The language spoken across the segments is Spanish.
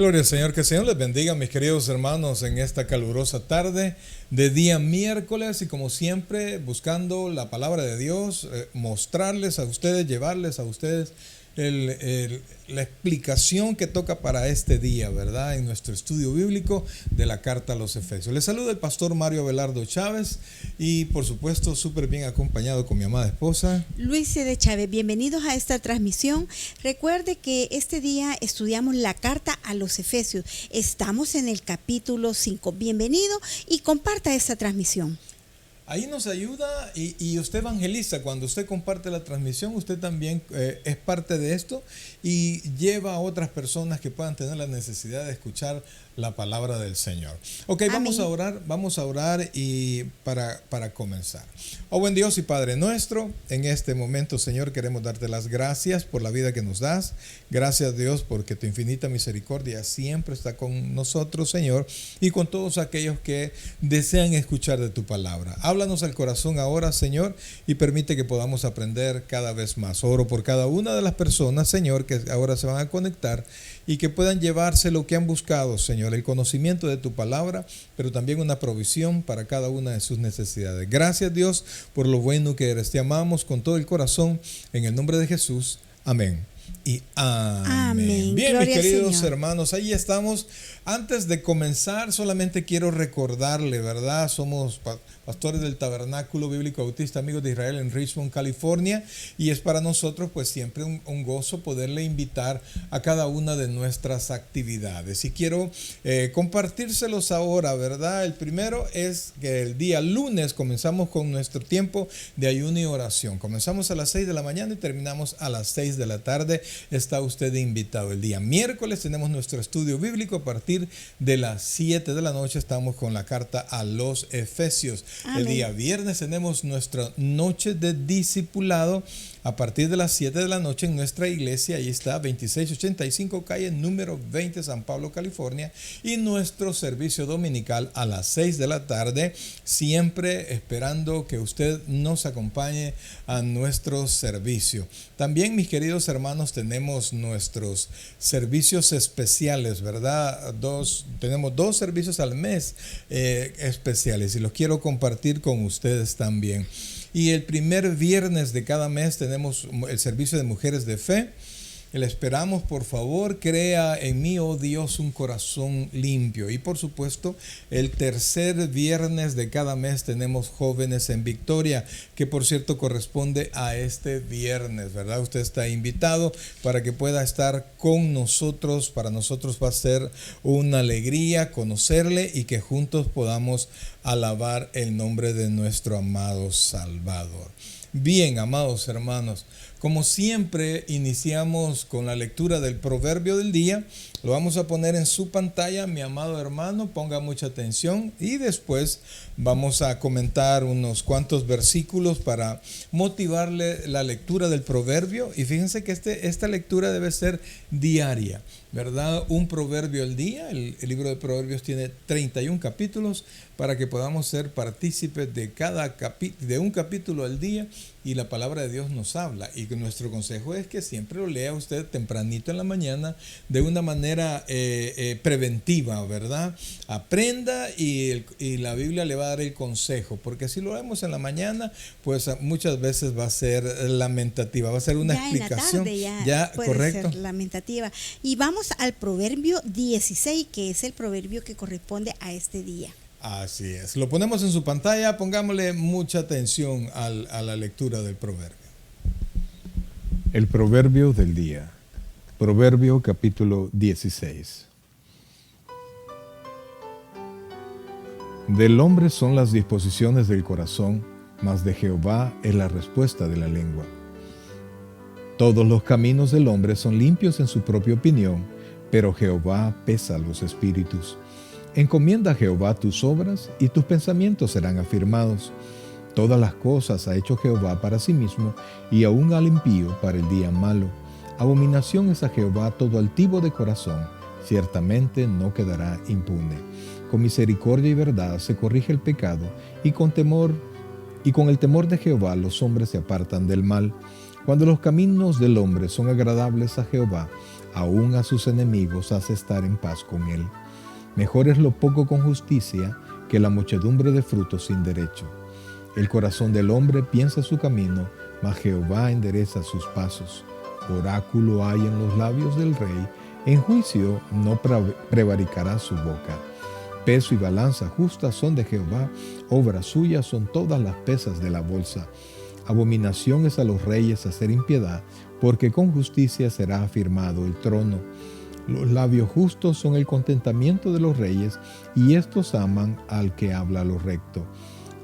Gloria al Señor, que el Señor les bendiga, mis queridos hermanos, en esta calurosa tarde de día miércoles y como siempre buscando la palabra de Dios, mostrarles a ustedes, llevarles a ustedes la explicación que toca para este día, ¿verdad? En nuestro estudio bíblico de la carta a los Efesios. Les saluda el pastor Mario Abelardo Chávez y por supuesto súper bien acompañado con mi amada esposa Luis C. de Chávez. Bienvenidos a esta transmisión. Recuerde que este día estudiamos la carta a los Efesios. Estamos en el capítulo 5. Bienvenido y comparta esta transmisión. Ahí nos ayuda y usted evangeliza. Cuando usted comparte la transmisión, usted también es parte de esto y lleva a otras personas que puedan tener la necesidad de escuchar la palabra del Señor. Ok, Amén. vamos a orar y para comenzar. Oh buen Dios y Padre nuestro, en este momento, Señor, queremos darte las gracias por la vida que nos das. Gracias, Dios, porque tu infinita misericordia siempre está con nosotros, Señor, y con todos aquellos que desean escuchar de tu palabra. Háblanos al corazón ahora, Señor, y permite que podamos aprender cada vez más. Oro por cada una de las personas, Señor, que ahora se van a conectar y que puedan llevarse lo que han buscado, Señor, el conocimiento de tu palabra, pero también una provisión para cada una de sus necesidades. Gracias, Dios, por lo bueno que eres. Te amamos con todo el corazón, en el nombre de Jesús. Amén. Y amén. Amén. Bien, Gloria mis queridos al Señor. hermanos, ahí estamos. Antes de comenzar, solamente quiero recordarle, ¿verdad? Somos pastores del Tabernáculo Bíblico Bautista Amigos de Israel en Richmond, California, y es para nosotros pues siempre un gozo poderle invitar a cada una de nuestras actividades. Y quiero compartírselos ahora, ¿verdad? El primero es que el día lunes comenzamos con nuestro tiempo de ayuno y oración. Comenzamos a las 6 de la mañana y terminamos a las 6 de la tarde. Está usted invitado. El día miércoles tenemos nuestro estudio bíblico a partir de las 7 de la noche. Estamos con la carta a los Efesios. Amén. El día viernes tenemos nuestra noche de discipulado a partir de las 7 de la noche en nuestra iglesia. Ahí está, 2685 calle número 20, San Pablo, California. Y nuestro servicio dominical a las 6 de la tarde, siempre esperando que usted nos acompañe a nuestro servicio. También, mis queridos hermanos, tenemos nuestros servicios especiales, ¿verdad? Tenemos dos servicios al mes especiales y los quiero compartir con ustedes también. Y el primer viernes de cada mes tenemos el servicio de Mujeres de Fe. Le esperamos, por favor, crea en mí, oh Dios, un corazón limpio. Y por supuesto, el tercer viernes de cada mes tenemos Jóvenes en Victoria, que por cierto corresponde a este viernes, ¿verdad? Usted está invitado para que pueda estar con nosotros. Para nosotros va a ser una alegría conocerle y que juntos podamos alabar el nombre de nuestro amado Salvador. Bien, amados hermanos, como siempre iniciamos con la lectura del proverbio del día. Lo vamos a poner en su pantalla, mi amado hermano, ponga mucha atención y después vamos a comentar unos cuantos versículos para motivarle la lectura del proverbio. Y fíjense que esta lectura debe ser diaria, ¿verdad? Un proverbio al día. El libro de Proverbios tiene 31 capítulos para que podamos ser partícipes de un capítulo al día y la palabra de Dios nos habla. Y nuestro consejo es que siempre lo lea usted tempranito en la mañana de una manera preventiva, ¿verdad? Aprenda y la Biblia le va a dar el consejo, porque si lo vemos en la mañana, pues muchas veces va a ser lamentativa, va a ser una ya explicación. En la tarde ya puede correcto. ser lamentativa. Y vamos al proverbio 16, que es el proverbio que corresponde a este día. Así es. Lo ponemos en su pantalla, pongámosle mucha atención a la lectura del proverbio. El proverbio del día. Proverbio capítulo 16. Del hombre son las disposiciones del corazón, mas de Jehová es la respuesta de la lengua. Todos los caminos del hombre son limpios en su propia opinión, pero Jehová pesa los espíritus. Encomienda a Jehová tus obras y tus pensamientos serán afirmados. Todas las cosas ha hecho Jehová para sí mismo y aún al impío para el día malo. Abominación es a Jehová todo altivo de corazón, ciertamente no quedará impune. Con misericordia y verdad se corrige el pecado y con el temor de Jehová los hombres se apartan del mal. Cuando los caminos del hombre son agradables a Jehová, aún a sus enemigos hace estar en paz con él. Mejor es lo poco con justicia que la muchedumbre de frutos sin derecho. El corazón del hombre piensa su camino, mas Jehová endereza sus pasos. Oráculo hay en los labios del rey, en juicio no prevaricará su boca. Peso y balanza justa son de Jehová, obra suya son todas las pesas de la bolsa. Abominación es a los reyes hacer impiedad, porque con justicia será afirmado el trono. Los labios justos son el contentamiento de los reyes, y éstos aman al que habla lo recto.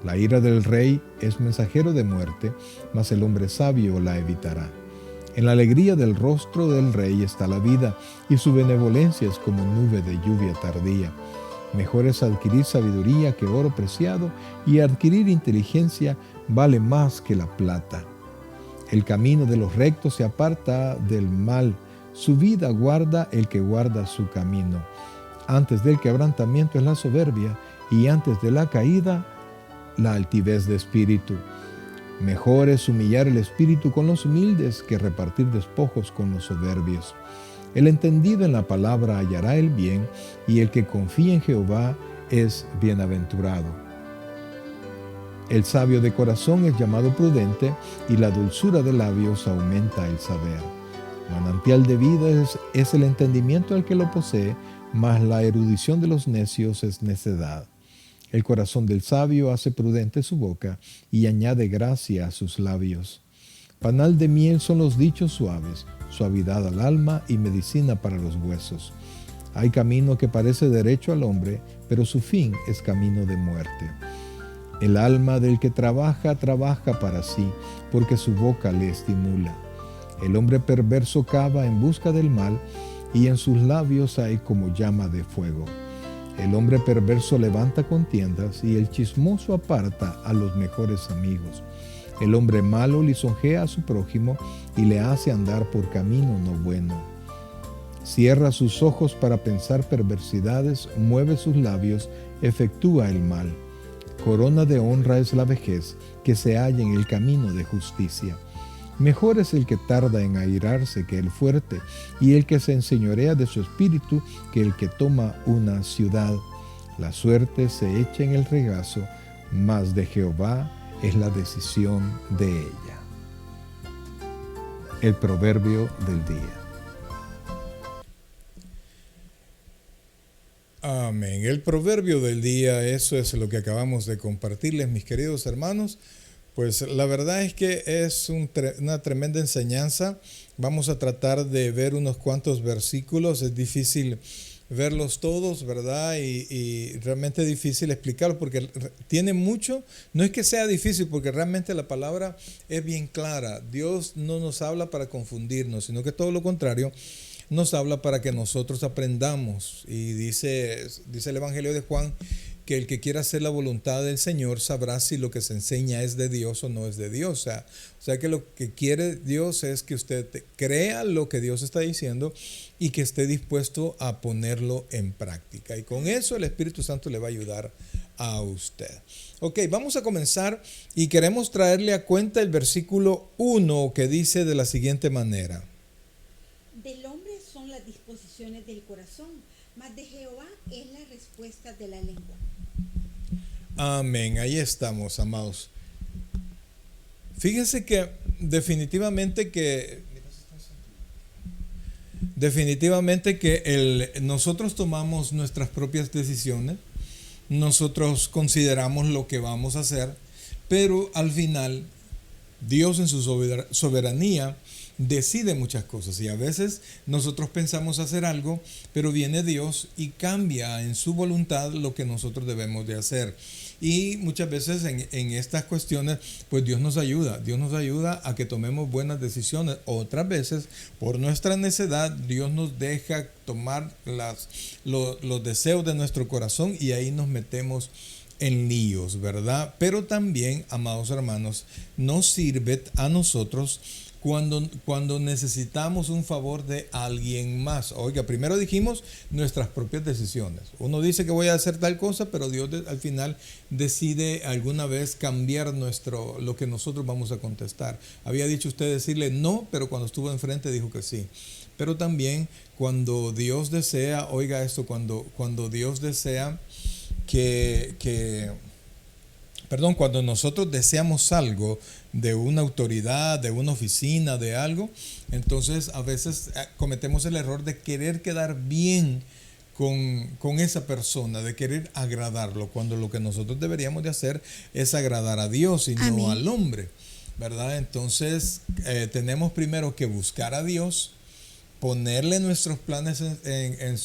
La ira del rey es mensajero de muerte, mas el hombre sabio la evitará. En la alegría del rostro del rey está la vida, y su benevolencia es como nube de lluvia tardía. Mejor es adquirir sabiduría que oro preciado, y adquirir inteligencia vale más que la plata. El camino de los rectos se aparta del mal, su vida guarda el que guarda su camino. Antes del quebrantamiento es la soberbia, y antes de la caída la altivez de espíritu. Mejor es humillar el espíritu con los humildes que repartir despojos con los soberbios. El entendido en la palabra hallará el bien, y el que confía en Jehová es bienaventurado. El sabio de corazón es llamado prudente, y la dulzura de labios aumenta el saber. Manantial de vida es el entendimiento al que lo posee, mas la erudición de los necios es necedad. El corazón del sabio hace prudente su boca, y añade gracia a sus labios. Panal de miel son los dichos suaves, suavidad al alma y medicina para los huesos. Hay camino que parece derecho al hombre, pero su fin es camino de muerte. El alma del que trabaja, trabaja para sí, porque su boca le estimula. El hombre perverso cava en busca del mal, y en sus labios hay como llama de fuego. El hombre perverso levanta contiendas, y el chismoso aparta a los mejores amigos. El hombre malo lisonjea a su prójimo, y le hace andar por camino no bueno. Cierra sus ojos para pensar perversidades, mueve sus labios, efectúa el mal. Corona de honra es la vejez, que se halla en el camino de justicia. Mejor es el que tarda en airarse que el fuerte, y el que se enseñorea de su espíritu que el que toma una ciudad. La suerte se echa en el regazo, mas de Jehová es la decisión de ella. El proverbio del día. Amén. El proverbio del día, eso es lo que acabamos de compartirles, mis queridos hermanos. Pues la verdad es que es una tremenda enseñanza. Vamos a tratar de ver unos cuantos versículos. Es difícil verlos todos, ¿verdad? Y realmente es difícil explicarlo porque tiene mucho. No es que sea difícil, porque realmente la palabra es bien clara. Dios no nos habla para confundirnos, sino que todo lo contrario, nos habla para que nosotros aprendamos. Y dice el Evangelio de Juan que el que quiera hacer la voluntad del Señor sabrá si lo que se enseña es de Dios o no es de Dios. O sea que lo que quiere Dios es que usted crea lo que Dios está diciendo y que esté dispuesto a ponerlo en práctica. Y con eso el Espíritu Santo le va a ayudar a usted. Ok, vamos a comenzar y queremos traerle a cuenta el versículo 1 que dice de la siguiente manera. Del hombre son las disposiciones del corazón, mas de Jehová es la respuesta de la lengua. Amén, ahí estamos, amados. Fíjense que definitivamente que nosotros tomamos nuestras propias decisiones, nosotros consideramos lo que vamos a hacer, pero al final Dios en su soberanía decide muchas cosas, y a veces nosotros pensamos hacer algo, pero viene Dios y cambia en su voluntad lo que nosotros debemos de hacer. Y muchas veces en estas cuestiones, pues Dios nos ayuda a que tomemos buenas decisiones. Otras veces, por nuestra necedad, Dios nos deja tomar los deseos de nuestro corazón, y ahí nos metemos en líos, ¿verdad? Pero también, amados hermanos, nos sirve a nosotros cuando necesitamos un favor de alguien más. Oiga, primero dijimos nuestras propias decisiones. Uno dice que voy a hacer tal cosa, pero Dios al final decide alguna vez cambiar lo que nosotros vamos a contestar. Había dicho usted decirle no, pero cuando estuvo enfrente dijo que sí. pero también cuando Dios desea, oiga esto, cuando Dios desea cuando nosotros deseamos algo de una autoridad, de una oficina, de algo, entonces a veces cometemos el error de querer quedar bien con esa persona, de querer agradarlo, cuando lo que nosotros deberíamos de hacer es agradar a Dios y Amén. no al hombre, ¿verdad? Entonces tenemos primero que buscar a Dios, ponerle nuestros planes en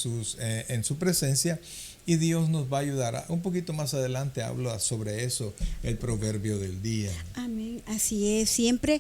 su presencia, y Dios nos va a ayudar. Un poquito más adelante hablo sobre eso, el proverbio del día. Amén, así es. Siempre,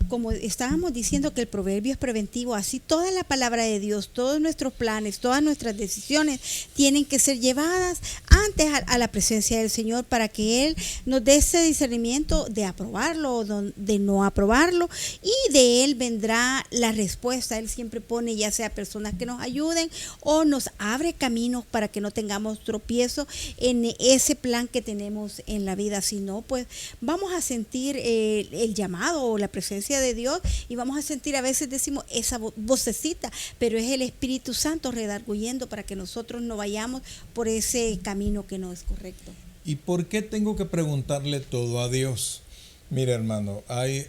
como estábamos diciendo que el proverbio es preventivo, así toda la palabra de Dios, todos nuestros planes, todas nuestras decisiones tienen que ser llevadas antes a la presencia del Señor, para que Él nos dé ese discernimiento de aprobarlo o de no aprobarlo, y de Él vendrá la respuesta. Él siempre pone, ya sea personas que nos ayuden o nos abre caminos para que no tengamos tropiezo en ese plan que tenemos en la vida. Si no, pues vamos a sentir el llamado o la presencia de Dios, y vamos a sentir, a veces decimos esa vocecita, pero es el Espíritu Santo redarguyendo para que nosotros no vayamos por ese camino que no es correcto. ¿Y por qué tengo que preguntarle todo a Dios? Mira, hermano, hay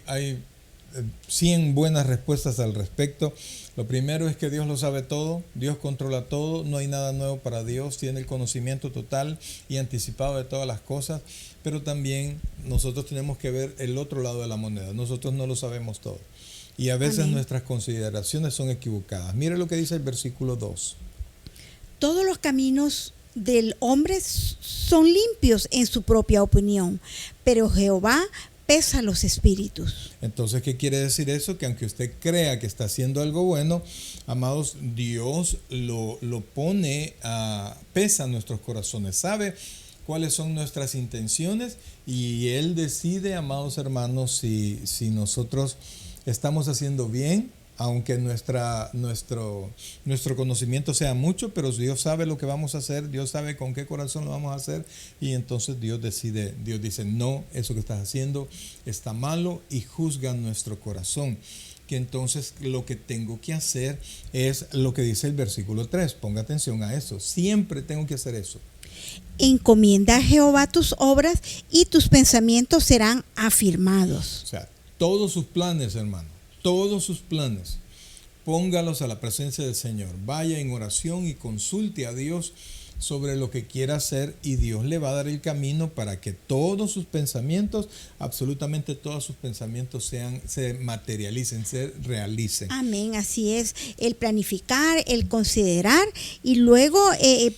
100 buenas respuestas al respecto. Lo primero es que Dios lo sabe todo, Dios controla todo, no hay nada nuevo para Dios, tiene el conocimiento total y anticipado de todas las cosas, pero también nosotros tenemos que ver el otro lado de la moneda. Nosotros no lo sabemos todo y a veces Amén. Nuestras consideraciones son equivocadas. Mire lo que dice el versículo 2. Todos los caminos del hombre son limpios en su propia opinión, pero Jehová pesa los espíritus. Entonces, ¿qué quiere decir eso? Que aunque usted crea que está haciendo algo bueno, amados, Dios lo pone, pesa nuestros corazones, sabe cuáles son nuestras intenciones, y Él decide, amados hermanos, si nosotros estamos haciendo bien, aunque nuestro conocimiento sea mucho, pero Dios sabe lo que vamos a hacer, Dios sabe con qué corazón lo vamos a hacer, y entonces Dios dice, no, eso que estás haciendo está malo, y juzga nuestro corazón. Que entonces lo que tengo que hacer es lo que dice el versículo 3, ponga atención a eso, siempre tengo que hacer eso. Encomienda a Jehová tus obras y tus pensamientos serán afirmados. O sea, todos sus planes, hermano, todos sus planes, póngalos a la presencia del Señor. Vaya en oración y consulte a Dios sobre lo que quiera hacer, y Dios le va a dar el camino para que todos sus pensamientos, absolutamente todos sus pensamientos se materialicen, se realicen. Amén, así es. El planificar, el considerar, y luego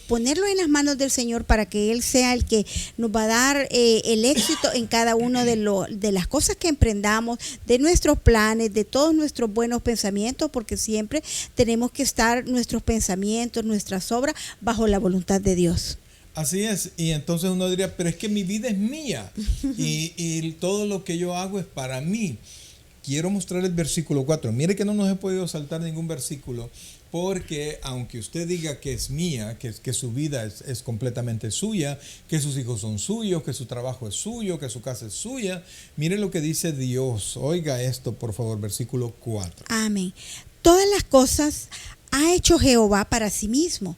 ponerlo en las manos del Señor para que Él sea el que nos va a dar el éxito en cada una de las cosas que emprendamos, de nuestros planes, de todos nuestros buenos pensamientos, porque siempre tenemos que estar nuestros pensamientos, nuestras obras bajo la voluntad de Dios. Así es, y entonces uno diría, pero es que mi vida es mía y todo lo que yo hago es para mí. Quiero mostrar el versículo 4. Mire que no nos he podido saltar ningún versículo, porque aunque usted diga que es mía, que su vida es completamente suya, que sus hijos son suyos, que su trabajo es suyo, que su casa es suya, mire lo que dice Dios. Oiga esto, por favor, versículo 4. Amén. Todas las cosas ha hecho Jehová para sí mismo,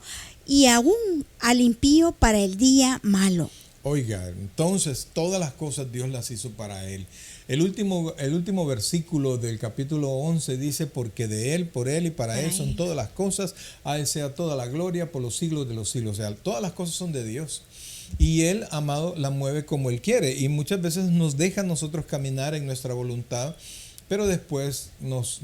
y aún al impío para el día malo. Oiga, entonces todas las cosas Dios las hizo para Él. El último versículo del capítulo 11 dice, porque de Él, por Él y para Él son todas las cosas, a Él sea toda la gloria por los siglos de los siglos. O sea, todas las cosas son de Dios. Y Él, amado, la mueve como Él quiere. Y muchas veces nos deja a nosotros caminar en nuestra voluntad, pero después nos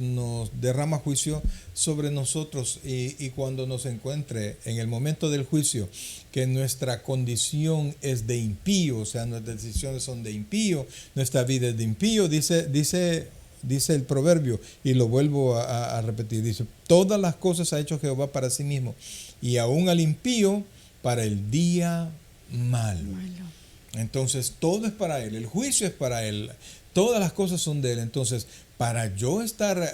derrama juicio sobre nosotros, y cuando nos encuentre en el momento del juicio que nuestra condición es de impío, o sea, nuestras decisiones son de impío, nuestra vida es de impío, dice el proverbio, y lo vuelvo a repetir, dice, todas las cosas ha hecho Jehová para sí mismo, y aún al impío para el día malo. Entonces todo es para Él, el juicio es para Él, todas las cosas son de Él. Entonces, para yo estar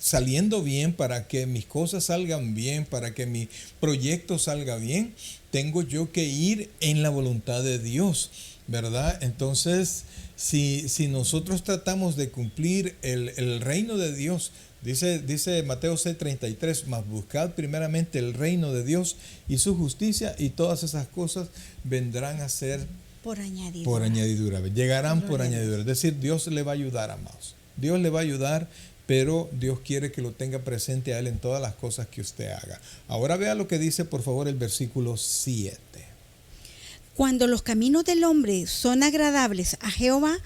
saliendo bien, para que mis cosas salgan bien, para que mi proyecto salga bien, tengo yo que ir en la voluntad de Dios, ¿verdad? Entonces, si nosotros tratamos de cumplir el reino de Dios Dice Mateo 6:33, mas buscad primeramente el reino de Dios y su justicia, y todas esas cosas vendrán a ser por añadidura. Por añadidura. Llegarán por Gloria a añadidura. Es decir, Dios le va a ayudar, amados. Dios le va a ayudar, pero Dios quiere que lo tenga presente a Él en todas las cosas que usted haga. Ahora vea lo que dice, por favor, el versículo 7. Cuando los caminos del hombre son agradables a Jehová,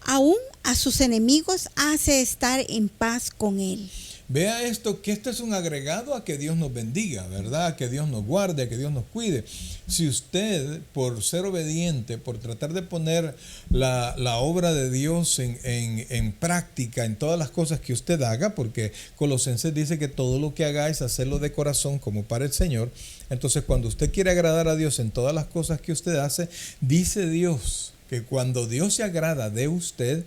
aún a sus enemigos hace estar en paz con él. Vea esto, que esto es un agregado a que Dios nos bendiga, ¿verdad? A que Dios nos guarde, a que Dios nos cuide. Si usted, por ser obediente, por tratar de poner la obra de Dios en práctica en todas las cosas que usted haga, porque Colosenses dice que todo lo que hagáis, hacerlo de corazón como para el Señor. Entonces, cuando usted quiere agradar a Dios en todas las cosas que usted hace, dice Dios que cuando Dios se agrada de usted,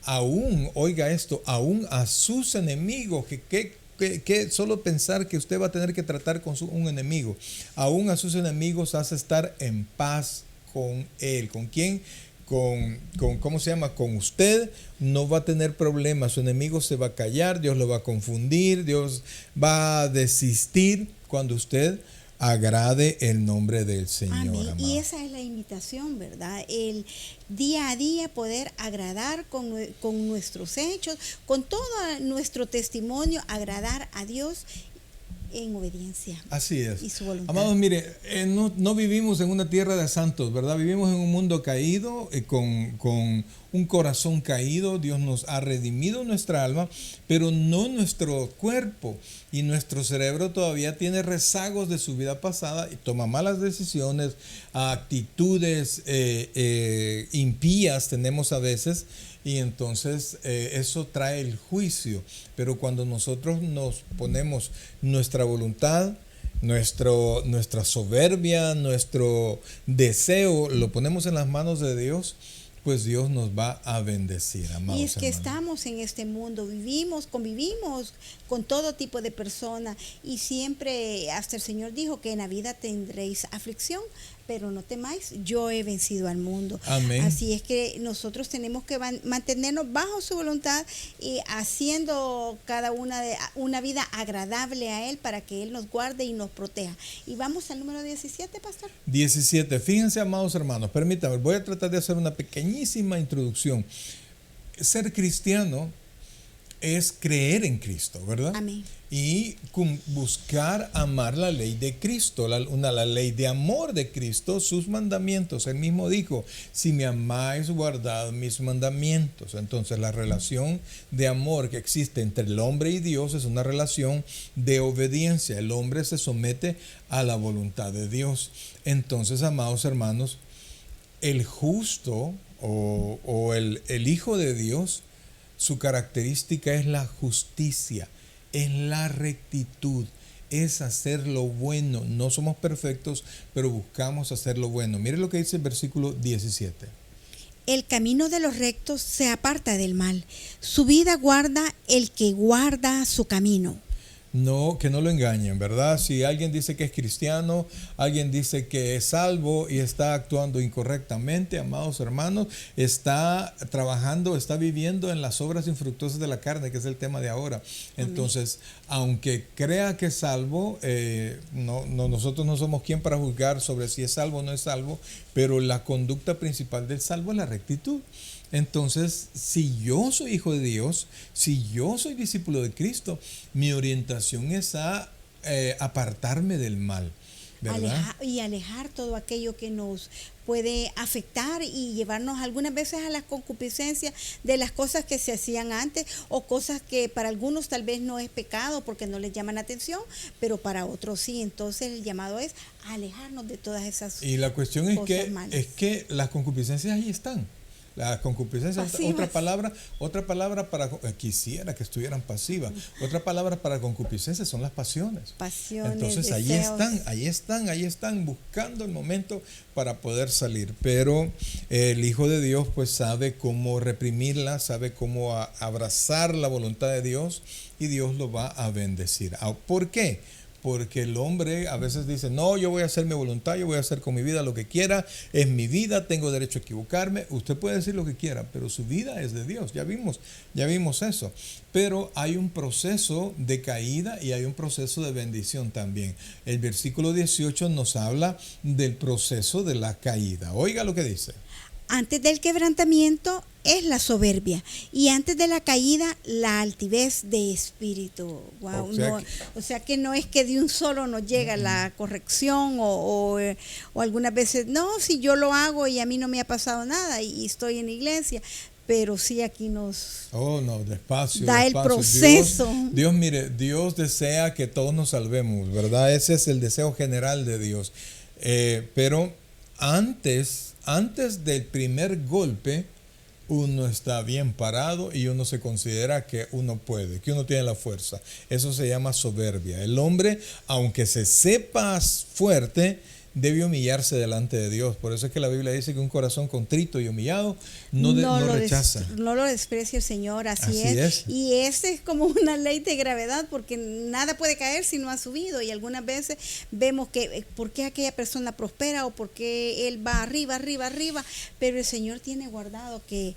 aún, oiga esto, aún a sus enemigos, que solo pensar que usted va a tener que tratar con un enemigo, aún a sus enemigos hace estar en paz con él. ¿Con quién? ¿Cómo se llama? Con usted no va a tener problemas, su enemigo se va a callar, Dios lo va a confundir, Dios va a desistir cuando usted agrade el nombre del Señor. Amén. Amado. Y esa es la invitación, ¿verdad? El día a día poder agradar con nuestros hechos, con todo nuestro testimonio, agradar a Dios en obediencia. Así es. Y su voluntad. Amados, mire, no vivimos en una tierra de santos, ¿verdad? Vivimos en un mundo caído, con un corazón caído. Dios nos ha redimido nuestra alma, pero no nuestro cuerpo. Y nuestro cerebro todavía tiene rezagos de su vida pasada y toma malas decisiones, actitudes impías tenemos a veces. Y entonces eso trae el juicio. Pero cuando nosotros nos ponemos nuestra voluntad, nuestra soberbia, nuestro deseo, lo ponemos en las manos de Dios, pues Dios nos va a bendecir, amados Y es que hermanos. estamos en este mundo, convivimos con todo tipo de personas y siempre hasta el Señor dijo que en la vida tendréis aflicción, pero no temáis, yo he vencido al mundo. Amén. Así es que nosotros tenemos que mantenernos bajo su voluntad y haciendo cada una vida agradable a Él para que Él nos guarde y nos proteja. Y vamos al número 17, pastor. 17. Fíjense, amados hermanos, permítanme, voy a tratar de hacer una pequeñísima introducción. Ser cristiano es creer en Cristo, ¿verdad? Amén. Y buscar amar la ley de Cristo, la ley de amor de Cristo, sus mandamientos. Él mismo dijo, si me amáis, guardad mis mandamientos. Entonces la relación de amor que existe entre el hombre y Dios es una relación de obediencia. El hombre se somete a la voluntad de Dios. Entonces, amados hermanos, el justo o el Hijo de Dios, su característica es la justicia, es la rectitud, es hacer lo bueno. No somos perfectos, pero buscamos hacer lo bueno. Mire lo que dice el versículo 17. El camino de los rectos se aparta del mal. Su vida guarda el que guarda su camino. No, que no lo engañen, ¿verdad? Si alguien dice que es cristiano, alguien dice que es salvo y está actuando incorrectamente, amados hermanos, está trabajando, está viviendo en las obras infructuosas de la carne, que es el tema de ahora. Entonces, aunque crea que es salvo, nosotros no somos quien para juzgar sobre si es salvo o no es salvo, pero la conducta principal del salvo es la rectitud. Entonces, si yo soy hijo de Dios, si yo soy discípulo de Cristo, mi orientación es a apartarme del mal, ¿verdad? Alejar todo aquello que nos puede afectar y llevarnos algunas veces a las concupiscencias de las cosas que se hacían antes o cosas que para algunos tal vez no es pecado porque no les llaman la atención, pero para otros sí. Entonces el llamado es alejarnos de todas esas cosas. Y la cuestión es malas. que las concupiscencias ahí están. La concupiscencia, otra palabra para, quisiera que estuvieran pasivas. Otra palabra para concupiscencia son las pasiones. Entonces deseos. ahí están buscando el momento para poder salir. Pero el Hijo de Dios pues sabe cómo reprimirla, sabe cómo abrazar la voluntad de Dios y Dios lo va a bendecir. ¿Por qué? porque el hombre a veces dice, no, yo voy a hacer mi voluntad, yo voy a hacer con mi vida lo que quiera, es mi vida, tengo derecho a equivocarme. Usted puede decir lo que quiera, pero su vida es de Dios, ya vimos eso. Pero hay un proceso de caída y hay un proceso de bendición también. El versículo 18 nos habla del proceso de la caída. Oiga lo que dice. Antes del quebrantamiento es la soberbia y antes de la caída la altivez de espíritu. Wow, o sea que no es que de un solo nos llega la corrección o algunas veces, no, si yo lo hago y a mí no me ha pasado nada y estoy en la iglesia. Pero sí aquí nos despacio, da el proceso. Dios, mire, Dios desea que todos nos salvemos, ¿verdad? Ese es el deseo general de Dios. Pero antes del primer golpe, uno está bien parado y uno se considera que uno puede, que uno tiene la fuerza. Eso se llama soberbia. El hombre, aunque se sepa fuerte, debe humillarse delante de Dios. Por eso es que la Biblia dice que un corazón contrito y humillado no rechaza. No lo desprecia el Señor, así es. Y ese es como una ley de gravedad, porque nada puede caer si no ha subido. Y algunas veces vemos que por qué aquella persona prospera o por qué él va arriba, pero el Señor tiene guardado que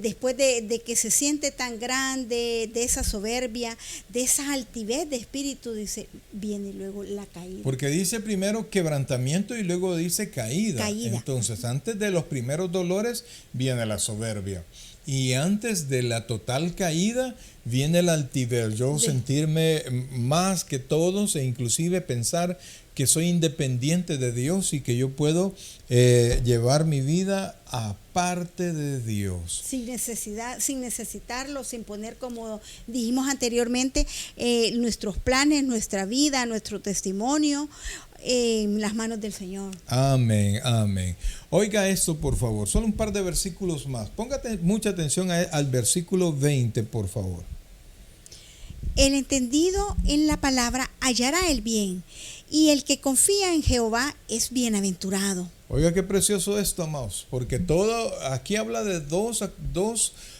después de que se siente tan grande, de esa soberbia, de esa altivez de espíritu, dice, viene luego la caída. Porque dice primero quebrantamiento y luego dice caída. Entonces, antes de los primeros dolores viene la soberbia. Y antes de la total caída viene la altivez. Yo sentirme más que todos e inclusive pensar que soy independiente de Dios y que yo puedo llevar mi vida aparte de Dios. Sin necesitarlo, sin poner, como dijimos anteriormente, nuestros planes, nuestra vida, nuestro testimonio en las manos del Señor. Amén, amén. Oiga esto, por favor, solo un par de versículos más. Póngate mucha atención al versículo 20, por favor. El entendido en la palabra hallará el bien, y el que confía en Jehová es bienaventurado. Oiga qué precioso esto, amados, porque todo aquí habla de dos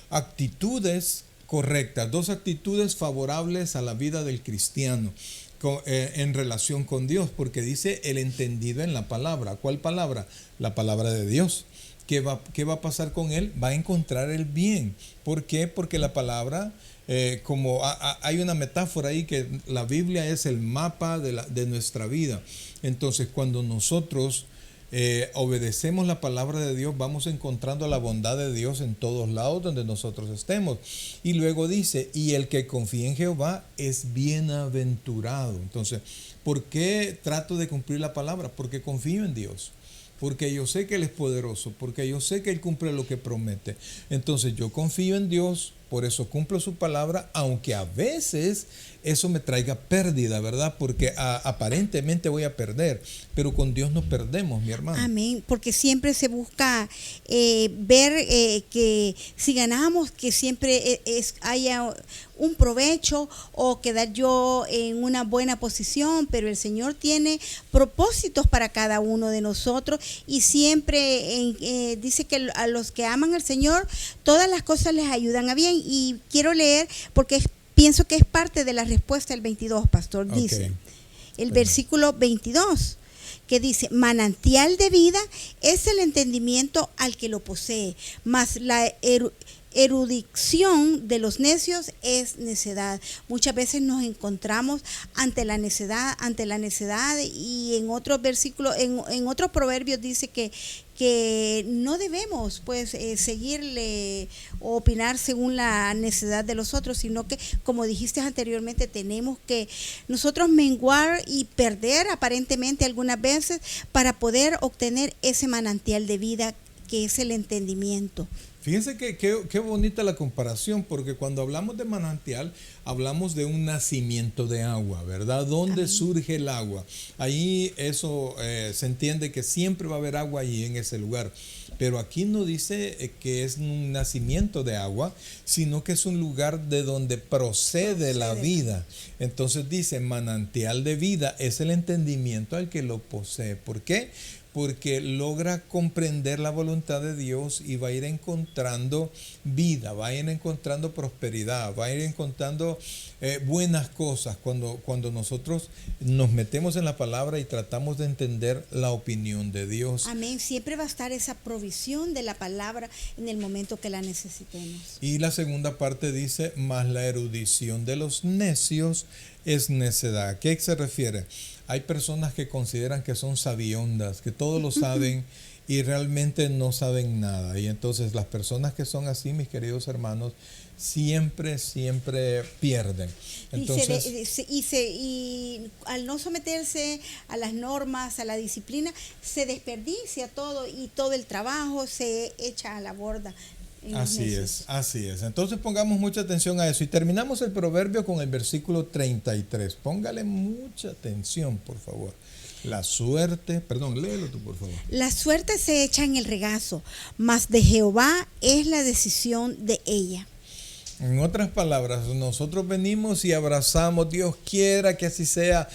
actitudes correctas, dos actitudes favorables a la vida del cristiano en relación con Dios, porque dice el entendido en la palabra. ¿Cuál palabra? La palabra de Dios. ¿Qué va a pasar con él? Va a encontrar el bien. ¿Por qué? Porque la palabra, hay una metáfora ahí que la Biblia es el mapa de nuestra vida. Entonces, cuando nosotros obedecemos la palabra de Dios, vamos encontrando la bondad de Dios en todos lados donde nosotros estemos. Y luego dice, y el que confía en Jehová es bienaventurado. Entonces, ¿por qué trato de cumplir la palabra? Porque confío en Dios. Porque yo sé que Él es poderoso, porque yo sé que Él cumple lo que promete. Entonces yo confío en Dios, por eso cumplo su palabra, aunque a veces eso me traiga pérdida, ¿verdad? Porque aparentemente voy a perder, pero con Dios no perdemos, mi hermano. Amén, porque siempre se busca ver que si ganamos, que siempre haya un provecho o quedar yo en una buena posición, pero el Señor tiene propósitos para cada uno de nosotros y siempre dice que a los que aman al Señor todas las cosas les ayudan a bien. Y quiero leer porque pienso que es parte de la respuesta del 22, pastor. Dice el versículo 22, que dice, manantial de vida es el entendimiento al que lo posee, mas la erudición de los necios es necedad. Muchas veces nos encontramos ante la necedad y en otros versículos, en otros proverbios dice que no debemos seguirle o opinar según la necedad de los otros, sino que, como dijiste anteriormente, tenemos que nosotros menguar y perder aparentemente algunas veces para poder obtener ese manantial de vida que es el entendimiento. Fíjense qué bonita la comparación, porque cuando hablamos de manantial, hablamos de un nacimiento de agua, ¿verdad? ¿Dónde surge el agua? Ahí eso se entiende que siempre va a haber agua ahí en ese lugar. Pero aquí no dice que es un nacimiento de agua, sino que es un lugar de donde procede la vida. Entonces dice, manantial de vida es el entendimiento al que lo posee. ¿Por qué? porque logra comprender la voluntad de Dios y va a ir encontrando vida, va a ir encontrando prosperidad, va a ir encontrando buenas cosas cuando nosotros nos metemos en la palabra y tratamos de entender la opinión de Dios. Amén. Siempre va a estar esa provisión de la palabra en el momento que la necesitemos. Y la segunda parte dice, mas la erudición de los necios es necedad. ¿A qué se refiere? Hay personas que consideran que son sabiondas, que todo lo saben y realmente no saben nada. Y entonces las personas que son así, mis queridos hermanos, siempre pierden. Entonces, y al no someterse a las normas, a la disciplina, se desperdicia todo y todo el trabajo se echa a la borda. Así es. Entonces pongamos mucha atención a eso. Y terminamos el proverbio con el versículo 33. Póngale mucha atención, por favor. La suerte, léelo tú, por favor. La suerte se echa en el regazo, mas de Jehová es la decisión de ella. En otras palabras, nosotros venimos y abrazamos, Dios quiera que así sea,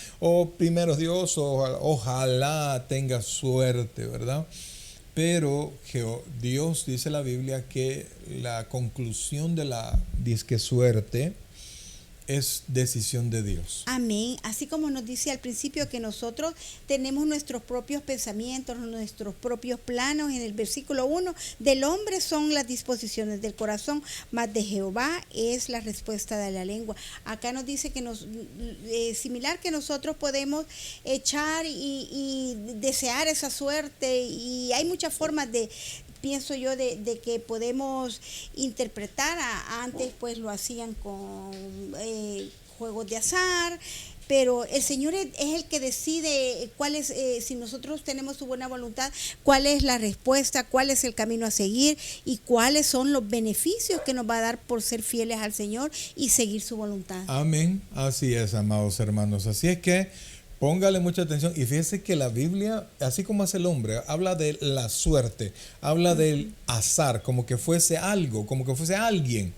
primero Dios, ojalá tenga suerte, ¿verdad? Pero Dios dice la Biblia que la conclusión de la disque suerte es decisión de Dios. Amén. Así como nos dice al principio que nosotros tenemos nuestros propios pensamientos, nuestros propios planos. En el versículo 1, del hombre son las disposiciones del corazón, mas de Jehová es la respuesta de la lengua. Acá nos dice que similar que nosotros podemos echar y desear esa suerte, y hay muchas formas pienso yo de que podemos interpretar. Antes pues lo hacían con juegos de azar, pero el Señor es el que decide cuál es, si nosotros tenemos su buena voluntad, cuál es la respuesta, cuál es el camino a seguir y cuáles son los beneficios que nos va a dar por ser fieles al Señor y seguir su voluntad. Amén. Así es, amados hermanos. Así es que póngale mucha atención y fíjese que la Biblia, así como hace el hombre, habla de la suerte, habla del azar, como que fuese algo, como que fuese alguien.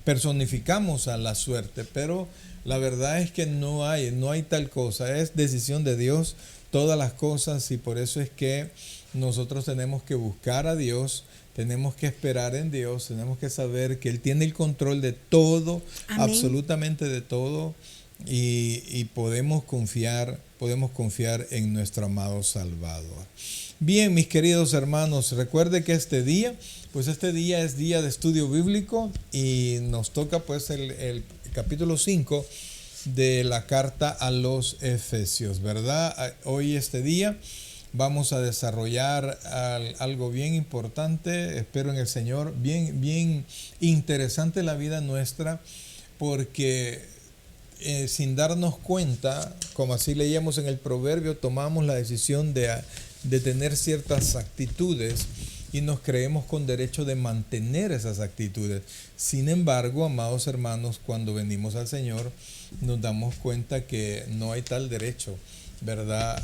Personificamos a la suerte, pero la verdad es que no hay tal cosa, es decisión de Dios todas las cosas, y por eso es que nosotros tenemos que buscar a Dios, tenemos que esperar en Dios, tenemos que saber que Él tiene el control de todo, amén, absolutamente de todo. Y podemos confiar en nuestro amado Salvador. Bien, mis queridos hermanos, recuerde que este día es día de estudio bíblico y nos toca pues el capítulo 5 de la carta a los Efesios, ¿verdad? Hoy este día vamos a desarrollar algo bien importante, espero en el Señor, bien interesante la vida nuestra, porque sin darnos cuenta, como así leíamos en el proverbio, tomamos la decisión de tener ciertas actitudes y nos creemos con derecho de mantener esas actitudes. Sin embargo, amados hermanos, cuando venimos al Señor, nos damos cuenta que no hay tal derecho, ¿verdad?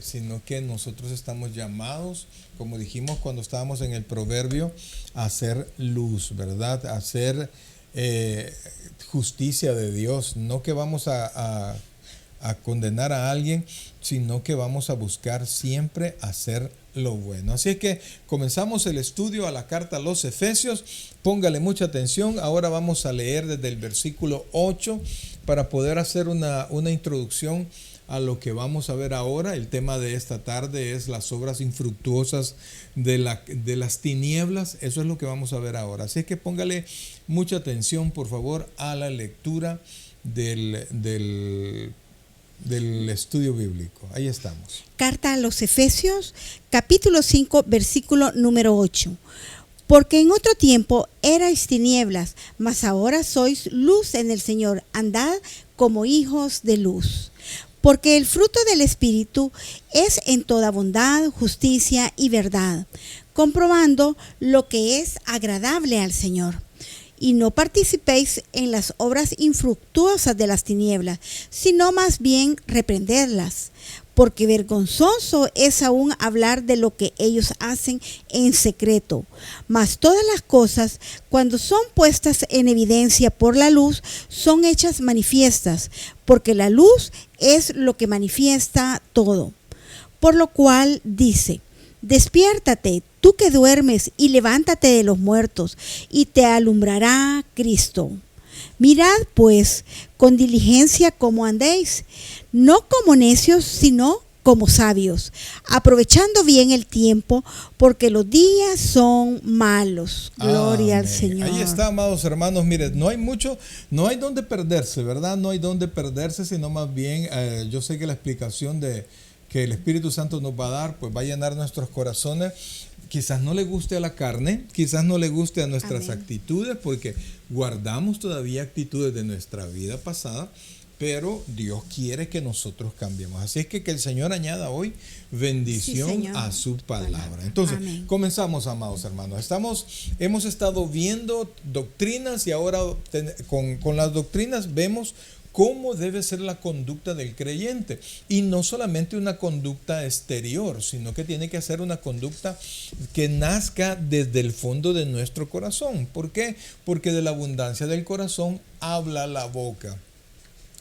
Sino que nosotros estamos llamados, como dijimos cuando estábamos en el proverbio, a hacer luz, ¿verdad? A hacer justicia de Dios, no que vamos a condenar a alguien, sino que vamos a buscar siempre hacer lo bueno. Así es que comenzamos el estudio a la carta a los Efesios. Póngale mucha atención. Ahora vamos a leer desde el versículo 8 para poder hacer una introducción a lo que vamos a ver ahora. El tema de esta tarde es las obras infructuosas de las tinieblas. Eso es lo que vamos a ver ahora. Así que póngale mucha atención, por favor, a la lectura del estudio bíblico. Ahí estamos. Carta a los Efesios, capítulo 5, versículo número 8. Porque en otro tiempo erais tinieblas, mas ahora sois luz en el Señor. Andad como hijos de luz. Porque el fruto del Espíritu es en toda bondad, justicia y verdad, comprobando lo que es agradable al Señor. Y no participéis en las obras infructuosas de las tinieblas, sino más bien reprenderlas. Porque vergonzoso es aún hablar de lo que ellos hacen en secreto. Mas todas las cosas, cuando son puestas en evidencia por la luz, son hechas manifiestas, porque la luz es lo que manifiesta todo. Por lo cual dice: despiértate, tú que duermes, y levántate de los muertos, y te alumbrará Cristo. Mirad pues con diligencia cómo andéis, no como necios, sino como sabios, aprovechando bien el tiempo, porque los días son malos. Gloria al Señor. Ahí está, amados hermanos. Mire, no hay donde perderse, ¿verdad? No hay donde perderse, sino más bien, yo sé que la explicación que el Espíritu Santo nos va a dar, pues va a llenar nuestros corazones. Quizás no le guste a la carne, quizás no le guste a nuestras actitudes, porque guardamos todavía actitudes de nuestra vida pasada, pero Dios quiere que nosotros cambiemos. Así es que el Señor añada hoy bendición a su palabra. Entonces, comenzamos, amados hermanos. Hemos estado viendo doctrinas y ahora con las doctrinas vemos cómo debe ser la conducta del creyente. Y no solamente una conducta exterior, sino que tiene que ser una conducta que nazca desde el fondo de nuestro corazón. ¿Por qué? Porque de la abundancia del corazón habla la boca.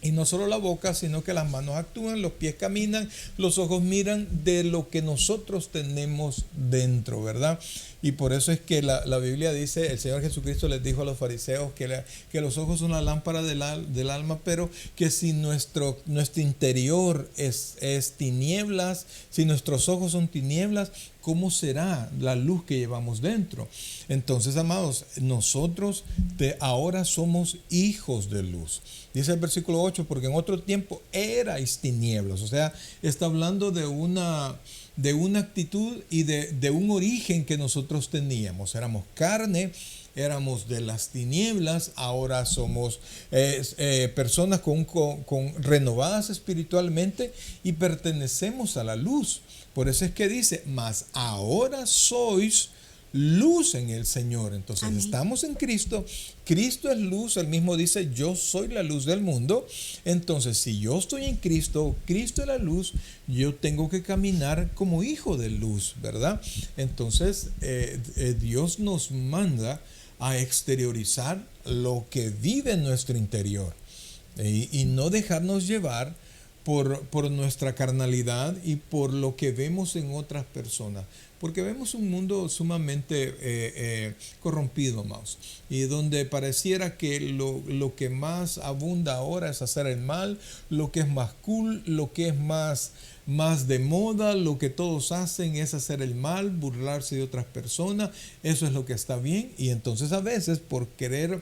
Y no solo la boca, sino que las manos actúan, los pies caminan, los ojos miran de lo que nosotros tenemos dentro, ¿verdad? Y por eso es que la Biblia dice, el Señor Jesucristo les dijo a los fariseos que los ojos son la lámpara del alma, pero que si nuestro interior es tinieblas, si nuestros ojos son tinieblas, ¿cómo será la luz que llevamos dentro? Entonces, amados, nosotros ahora somos hijos de luz. Dice el versículo 8, porque en otro tiempo erais tinieblas. O sea, está hablando de una actitud y de un origen que nosotros teníamos. Éramos carne, éramos de las tinieblas, ahora somos personas renovadas espiritualmente y pertenecemos a la luz. Por eso es que dice, mas ahora sois luz en el Señor. Entonces estamos en Cristo. Cristo es luz. Él mismo dice, yo soy la luz del mundo. Entonces, si yo estoy en Cristo, Cristo es la luz, yo tengo que caminar como hijo de luz, ¿verdad? Entonces, Dios nos manda a exteriorizar lo que vive en nuestro interior y no dejarnos llevar por nuestra carnalidad y por lo que vemos en otras personas. Porque vemos un mundo sumamente corrompido, amados, y donde pareciera que lo que más abunda ahora es hacer el mal, lo que es más cool, lo que es más de moda, lo que todos hacen es hacer el mal, burlarse de otras personas. Eso es lo que está bien, y entonces a veces por querernos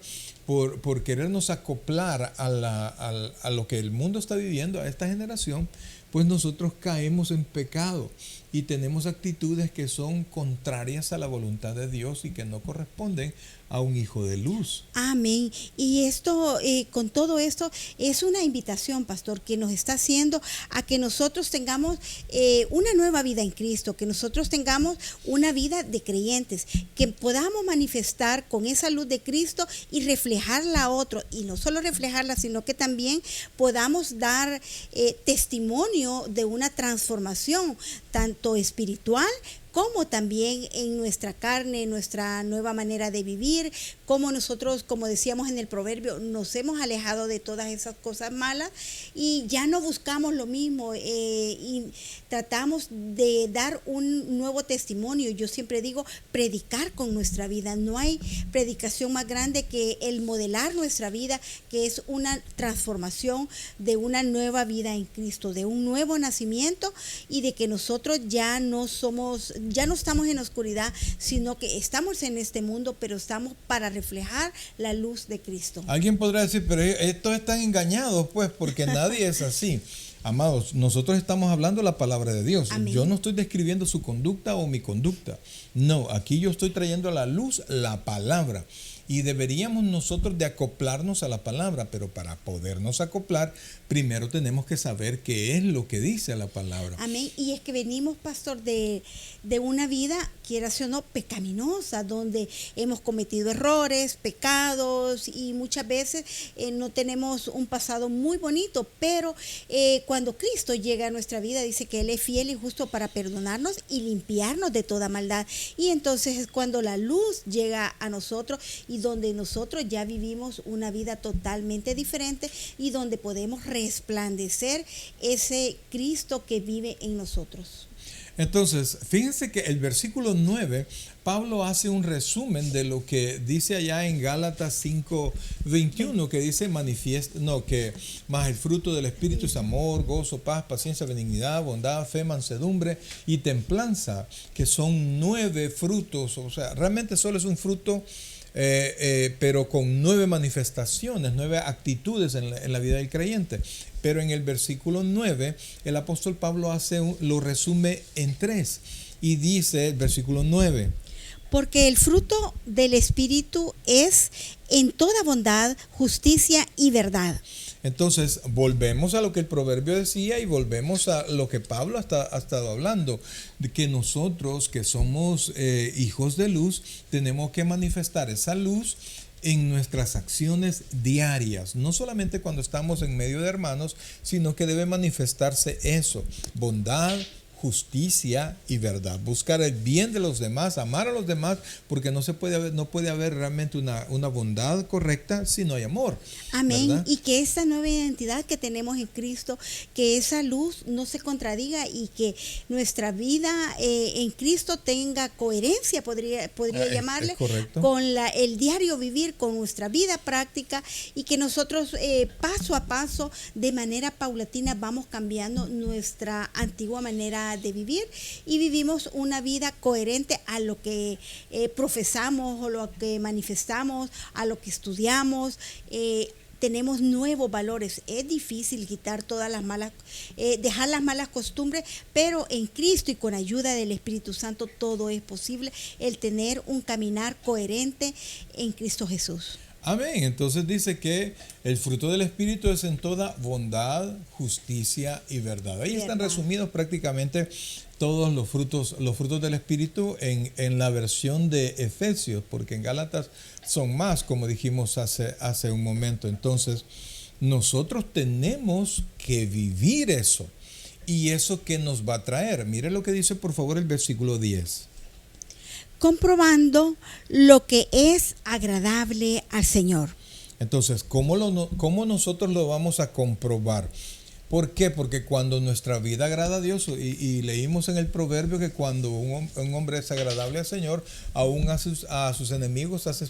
acoplar a lo que el mundo está viviendo, a esta generación, pues nosotros caemos en pecado y tenemos actitudes que son contrarias a la voluntad de Dios y que no corresponden a un hijo de luz. Amén. Y esto, con todo esto, es una invitación, pastor, que nos está haciendo a que nosotros tengamos una nueva vida en Cristo, que nosotros tengamos una vida de creyentes, que podamos manifestar con esa luz de Cristo y reflejarla a otro, y no solo reflejarla, sino que también podamos dar testimonio de una transformación, tanto espiritual como también en nuestra carne, en nuestra nueva manera de vivir, como nosotros, como decíamos en el proverbio, nos hemos alejado de todas esas cosas malas y ya no buscamos lo mismo y tratamos de dar un nuevo testimonio. Yo siempre digo, predicar con nuestra vida. No hay predicación más grande que el modelar nuestra vida, que es una transformación de una nueva vida en Cristo, de un nuevo nacimiento, y de que nosotros ya no estamos en la oscuridad, sino que estamos en este mundo, pero estamos para reflejar la luz de Cristo. Alguien podrá decir, pero estos están engañados, pues, porque nadie es así. Amados, nosotros estamos hablando la palabra de Dios. Amén. Yo no estoy describiendo su conducta o mi conducta. No, aquí yo estoy trayendo a la luz la palabra. Y deberíamos nosotros de acoplarnos a la palabra, pero para podernos acoplar, primero tenemos que saber qué es lo que dice la palabra. Amén. Y es que venimos, pastor, de una vida, quieras o no, pecaminosa, donde hemos cometido errores, pecados, y muchas veces no tenemos un pasado muy bonito, pero cuando Cristo llega a nuestra vida, dice que Él es fiel y justo para perdonarnos y limpiarnos de toda maldad. Y entonces es cuando la luz llega a nosotros y donde nosotros ya vivimos una vida totalmente diferente y donde podemos resplandecer ese Cristo que vive en nosotros. Entonces, fíjense que el versículo 9, Pablo hace un resumen de lo que dice allá en Gálatas 5:21, que dice que más el fruto del Espíritu es amor, gozo, paz, paciencia, benignidad, bondad, fe, mansedumbre y templanza, que son 9 frutos. O sea, realmente solo es un fruto, pero con 9 manifestaciones, 9 actitudes en la vida del creyente. Pero en el versículo 9, el apóstol Pablo lo resume en 3 y dice el versículo 9. Porque el fruto del Espíritu es en toda bondad, justicia y verdad. Entonces, volvemos a lo que el proverbio decía y volvemos a lo que Pablo ha estado hablando, de que nosotros que somos hijos de luz, tenemos que manifestar esa luz en nuestras acciones diarias, no solamente cuando estamos en medio de hermanos, sino que debe manifestarse eso, bondad, justicia y verdad. Buscar el bien de los demás, amar a los demás, porque no puede haber realmente una bondad correcta si no hay amor. Amén. ¿Verdad? Y que esa nueva identidad que tenemos en Cristo, que esa luz no se contradiga y que nuestra vida en Cristo tenga coherencia, podría llamarle, con el diario vivir, con nuestra vida práctica, y que nosotros paso a paso, de manera paulatina, vamos cambiando nuestra antigua manera de vivir y vivimos una vida coherente a lo que profesamos o lo que manifestamos, a lo que estudiamos. Tenemos nuevos valores. Es difícil quitar todas las malas, dejar las malas costumbres, pero en Cristo y con ayuda del Espíritu Santo todo es posible, el tener un caminar coherente en Cristo Jesús. Amén. Entonces dice que el fruto del Espíritu es en toda bondad, justicia y verdad. Ahí están resumidos prácticamente todos los frutos del Espíritu en la versión de Efesios, porque en Gálatas son más, como dijimos hace un momento. Entonces, nosotros tenemos que vivir eso. ¿Y eso qué nos va a traer? Mire lo que dice, por favor, el versículo 10. Comprobando lo que es agradable al Señor. Entonces, ¿cómo nosotros lo vamos a comprobar? ¿Por qué? Porque cuando nuestra vida agrada a Dios, y leímos en el proverbio que cuando un hombre es agradable al Señor, aún a sus enemigos hace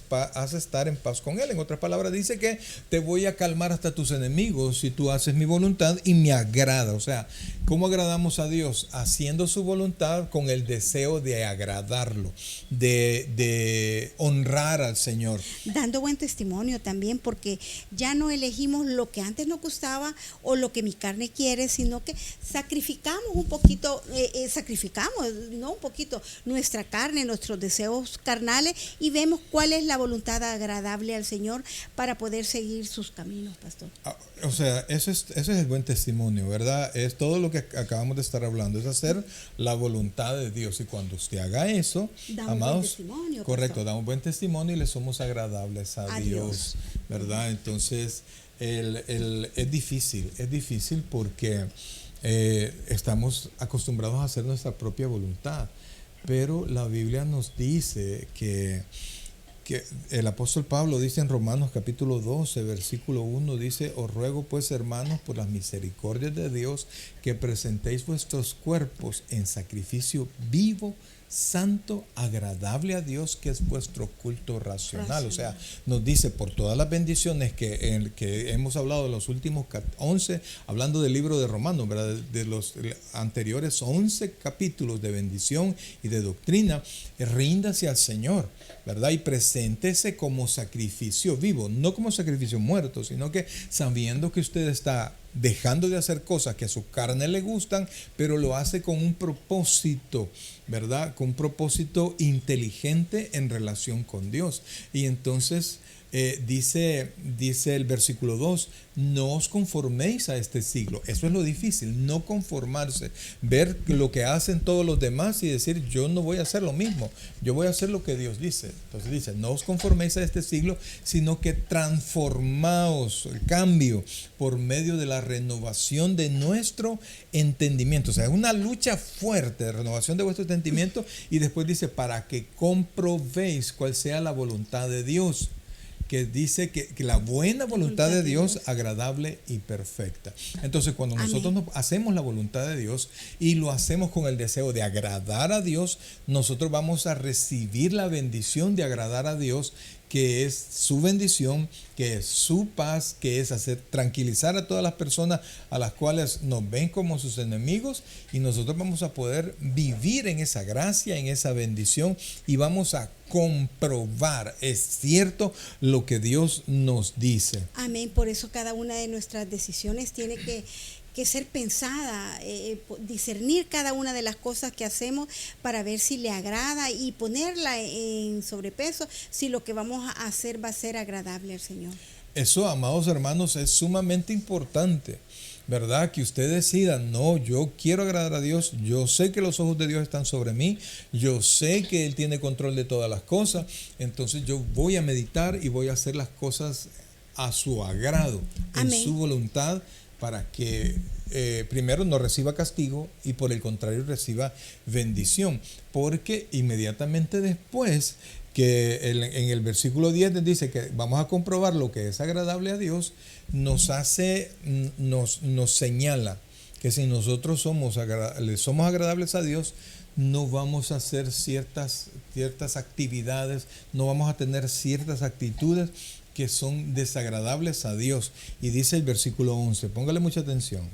estar en paz con él. En otras palabras, dice que te voy a calmar hasta tus enemigos si tú haces mi voluntad y me agrada. O sea, ¿cómo agradamos a Dios? Haciendo su voluntad con el deseo de agradarlo, de honrar al Señor. Dando buen testimonio también, porque ya no elegimos lo que antes nos gustaba o lo que mi carne quiere, sino que sacrificamos un poquito, nuestra carne, nuestros deseos carnales, y vemos cuál es la voluntad agradable al Señor para poder seguir sus caminos, pastor. O sea, ese es el buen testimonio, ¿verdad? Es todo lo que acabamos de estar hablando, es hacer la voluntad de Dios. Y cuando usted haga eso, amados, correcto, damos buen testimonio y le somos agradables a Dios, ¿verdad? Entonces, es difícil porque estamos acostumbrados a hacer nuestra propia voluntad, pero la Biblia nos dice que el apóstol Pablo dice en Romanos capítulo 12, versículo 1, dice: os ruego pues, hermanos, por las misericordias de Dios, que presentéis vuestros cuerpos en sacrificio vivo, santo, agradable a Dios, que es vuestro culto racional. O sea, nos dice, por todas las bendiciones que hemos hablado de los últimos 11, hablando del libro de Romanos, ¿verdad? De los anteriores 11 capítulos de bendición y de doctrina, ríndase al Señor, ¿verdad? Y preséntese como sacrificio vivo, no como sacrificio muerto, sino que sabiendo que usted está dejando de hacer cosas que a su carne le gustan, pero lo hace con un propósito, ¿verdad? Con un propósito inteligente en relación con Dios. Y entonces dice el versículo 2, no os conforméis a este siglo. Eso es lo difícil, no conformarse, ver lo que hacen todos los demás y decir, yo no voy a hacer lo mismo, yo voy a hacer lo que Dios dice. Entonces dice, no os conforméis a este siglo, sino que transformaos, el cambio, por medio de la renovación de nuestro entendimiento. O sea, es una lucha fuerte de renovación de vuestro entendimiento, y después dice, para que comprobéis cuál sea la voluntad de Dios. que dice que la buena voluntad de Dios, agradable y perfecta. Entonces, cuando nosotros hacemos la voluntad de Dios y lo hacemos con el deseo de agradar a Dios, nosotros vamos a recibir la bendición de agradar a Dios, que es su bendición, que es su paz, que es hacer tranquilizar a todas las personas a las cuales nos ven como sus enemigos, y nosotros vamos a poder vivir en esa gracia, en esa bendición, y vamos a comprobar, es cierto lo que Dios nos dice. Amén. Por eso cada una de nuestras decisiones tiene que ser pensada, discernir cada una de las cosas que hacemos para ver si le agrada y ponerla en sobrepeso, si lo que vamos a hacer va a ser agradable al Señor. Eso, amados hermanos, es sumamente importante, ¿verdad? Que usted decida, no, yo quiero agradar a Dios, yo sé que los ojos de Dios están sobre mí, yo sé que Él tiene control de todas las cosas, entonces yo voy a meditar y voy a hacer las cosas a su agrado, en su voluntad, para que primero no reciba castigo y por el contrario reciba bendición, porque inmediatamente después que en el versículo 10 dice que vamos a comprobar lo que es agradable a Dios, nos señala que si nosotros somos agradables a Dios, no vamos a hacer ciertas actividades, no vamos a tener ciertas actitudes que son desagradables a Dios. Y dice el versículo 11, póngale mucha atención.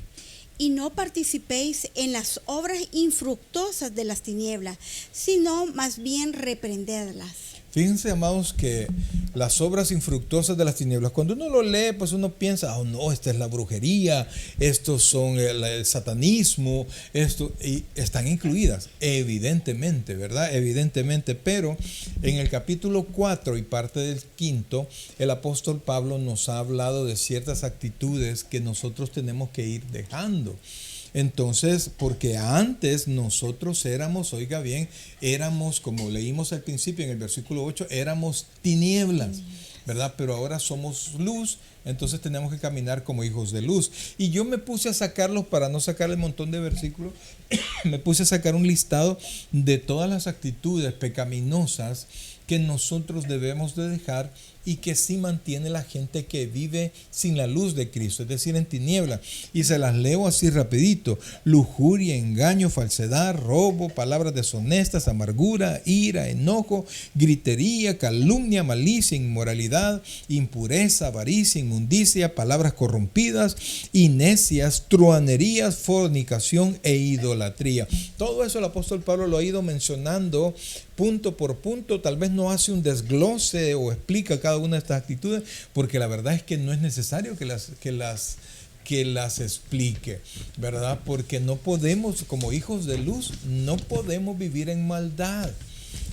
Y no participéis en las obras infructuosas de las tinieblas, sino más bien reprendedlas. Fíjense, amados, que las obras infructuosas de las tinieblas, cuando uno lo lee, pues uno piensa, oh no, esta es la brujería, estos son el satanismo, y están incluidas, evidentemente, ¿verdad? Evidentemente, pero en el capítulo 4 y parte del 5, el apóstol Pablo nos ha hablado de ciertas actitudes que nosotros tenemos que ir dejando. Entonces, porque antes nosotros éramos, oiga bien, éramos, como leímos al principio en el versículo 8, éramos tinieblas, ¿verdad? Pero ahora somos luz, entonces tenemos que caminar como hijos de luz. Y yo me puse a sacarlos, para no sacar el montón de versículos, me puse a sacar un listado de todas las actitudes pecaminosas que nosotros debemos de dejar y que sí mantiene la gente que vive sin la luz de Cristo, es decir, en tinieblas. Y se las leo así rapidito: lujuria, engaño, falsedad, robo, palabras deshonestas, amargura, ira, enojo, gritería, calumnia, malicia, inmoralidad, impureza, avaricia, inmundicia, palabras corrompidas y necias, truhanerías, fornicación e idolatría. Todo eso el apóstol Pablo lo ha ido mencionando punto por punto. Tal vez no hace un desglose o explica cada una de estas actitudes, porque la verdad es que no es necesario que las explique, ¿verdad? Porque no podemos, como hijos de luz, no podemos vivir en maldad.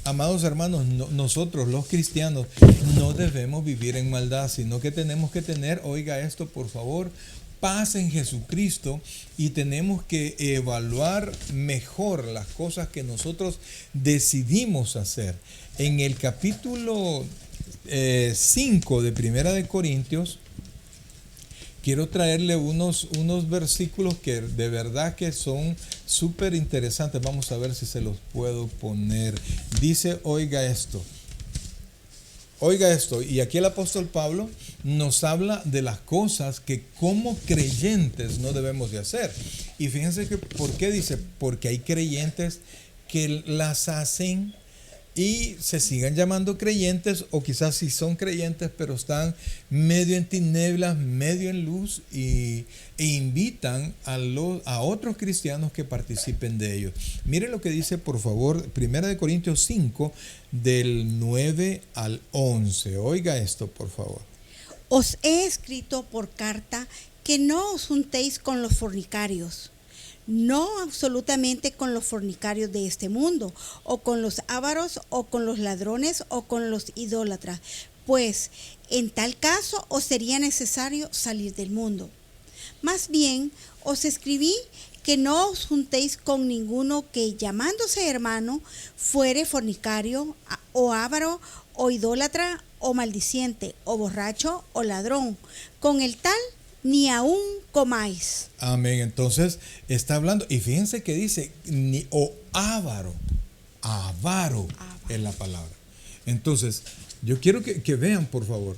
Amados hermanos, nosotros los cristianos no debemos vivir en maldad, sino que tenemos que tener, oiga esto por favor, paz en Jesucristo, y tenemos que evaluar mejor las cosas que nosotros decidimos hacer. En el capítulo 5 de Primera de Corintios, quiero traerle unos versículos que de verdad que son súper interesantes. Vamos a ver si se los puedo poner. Dice, oiga esto, y aquí el apóstol Pablo nos habla de las cosas que como creyentes no debemos de hacer. Y fíjense que, ¿por qué dice? Porque hay creyentes que las hacen y se sigan llamando creyentes, o quizás sí son creyentes, pero están medio en tinieblas, medio en luz, e invitan a otros cristianos que participen de ellos. Miren lo que dice, por favor, 1 Corintios 5, del 9 al 11. Oiga esto, por favor. Os he escrito por carta que no os juntéis con los fornicarios, no absolutamente con los fornicarios de este mundo, o con los ávaros, o con los ladrones, o con los idólatras, pues en tal caso os sería necesario salir del mundo. Más bien os escribí que no os juntéis con ninguno que, llamándose hermano, fuere fornicario, o avaro, o idólatra, o maldiciente, o borracho, o ladrón. Con el tal ni aún comáis. Amén. Entonces está hablando, y fíjense que dice avaro es la palabra. Entonces, yo quiero que vean, por favor,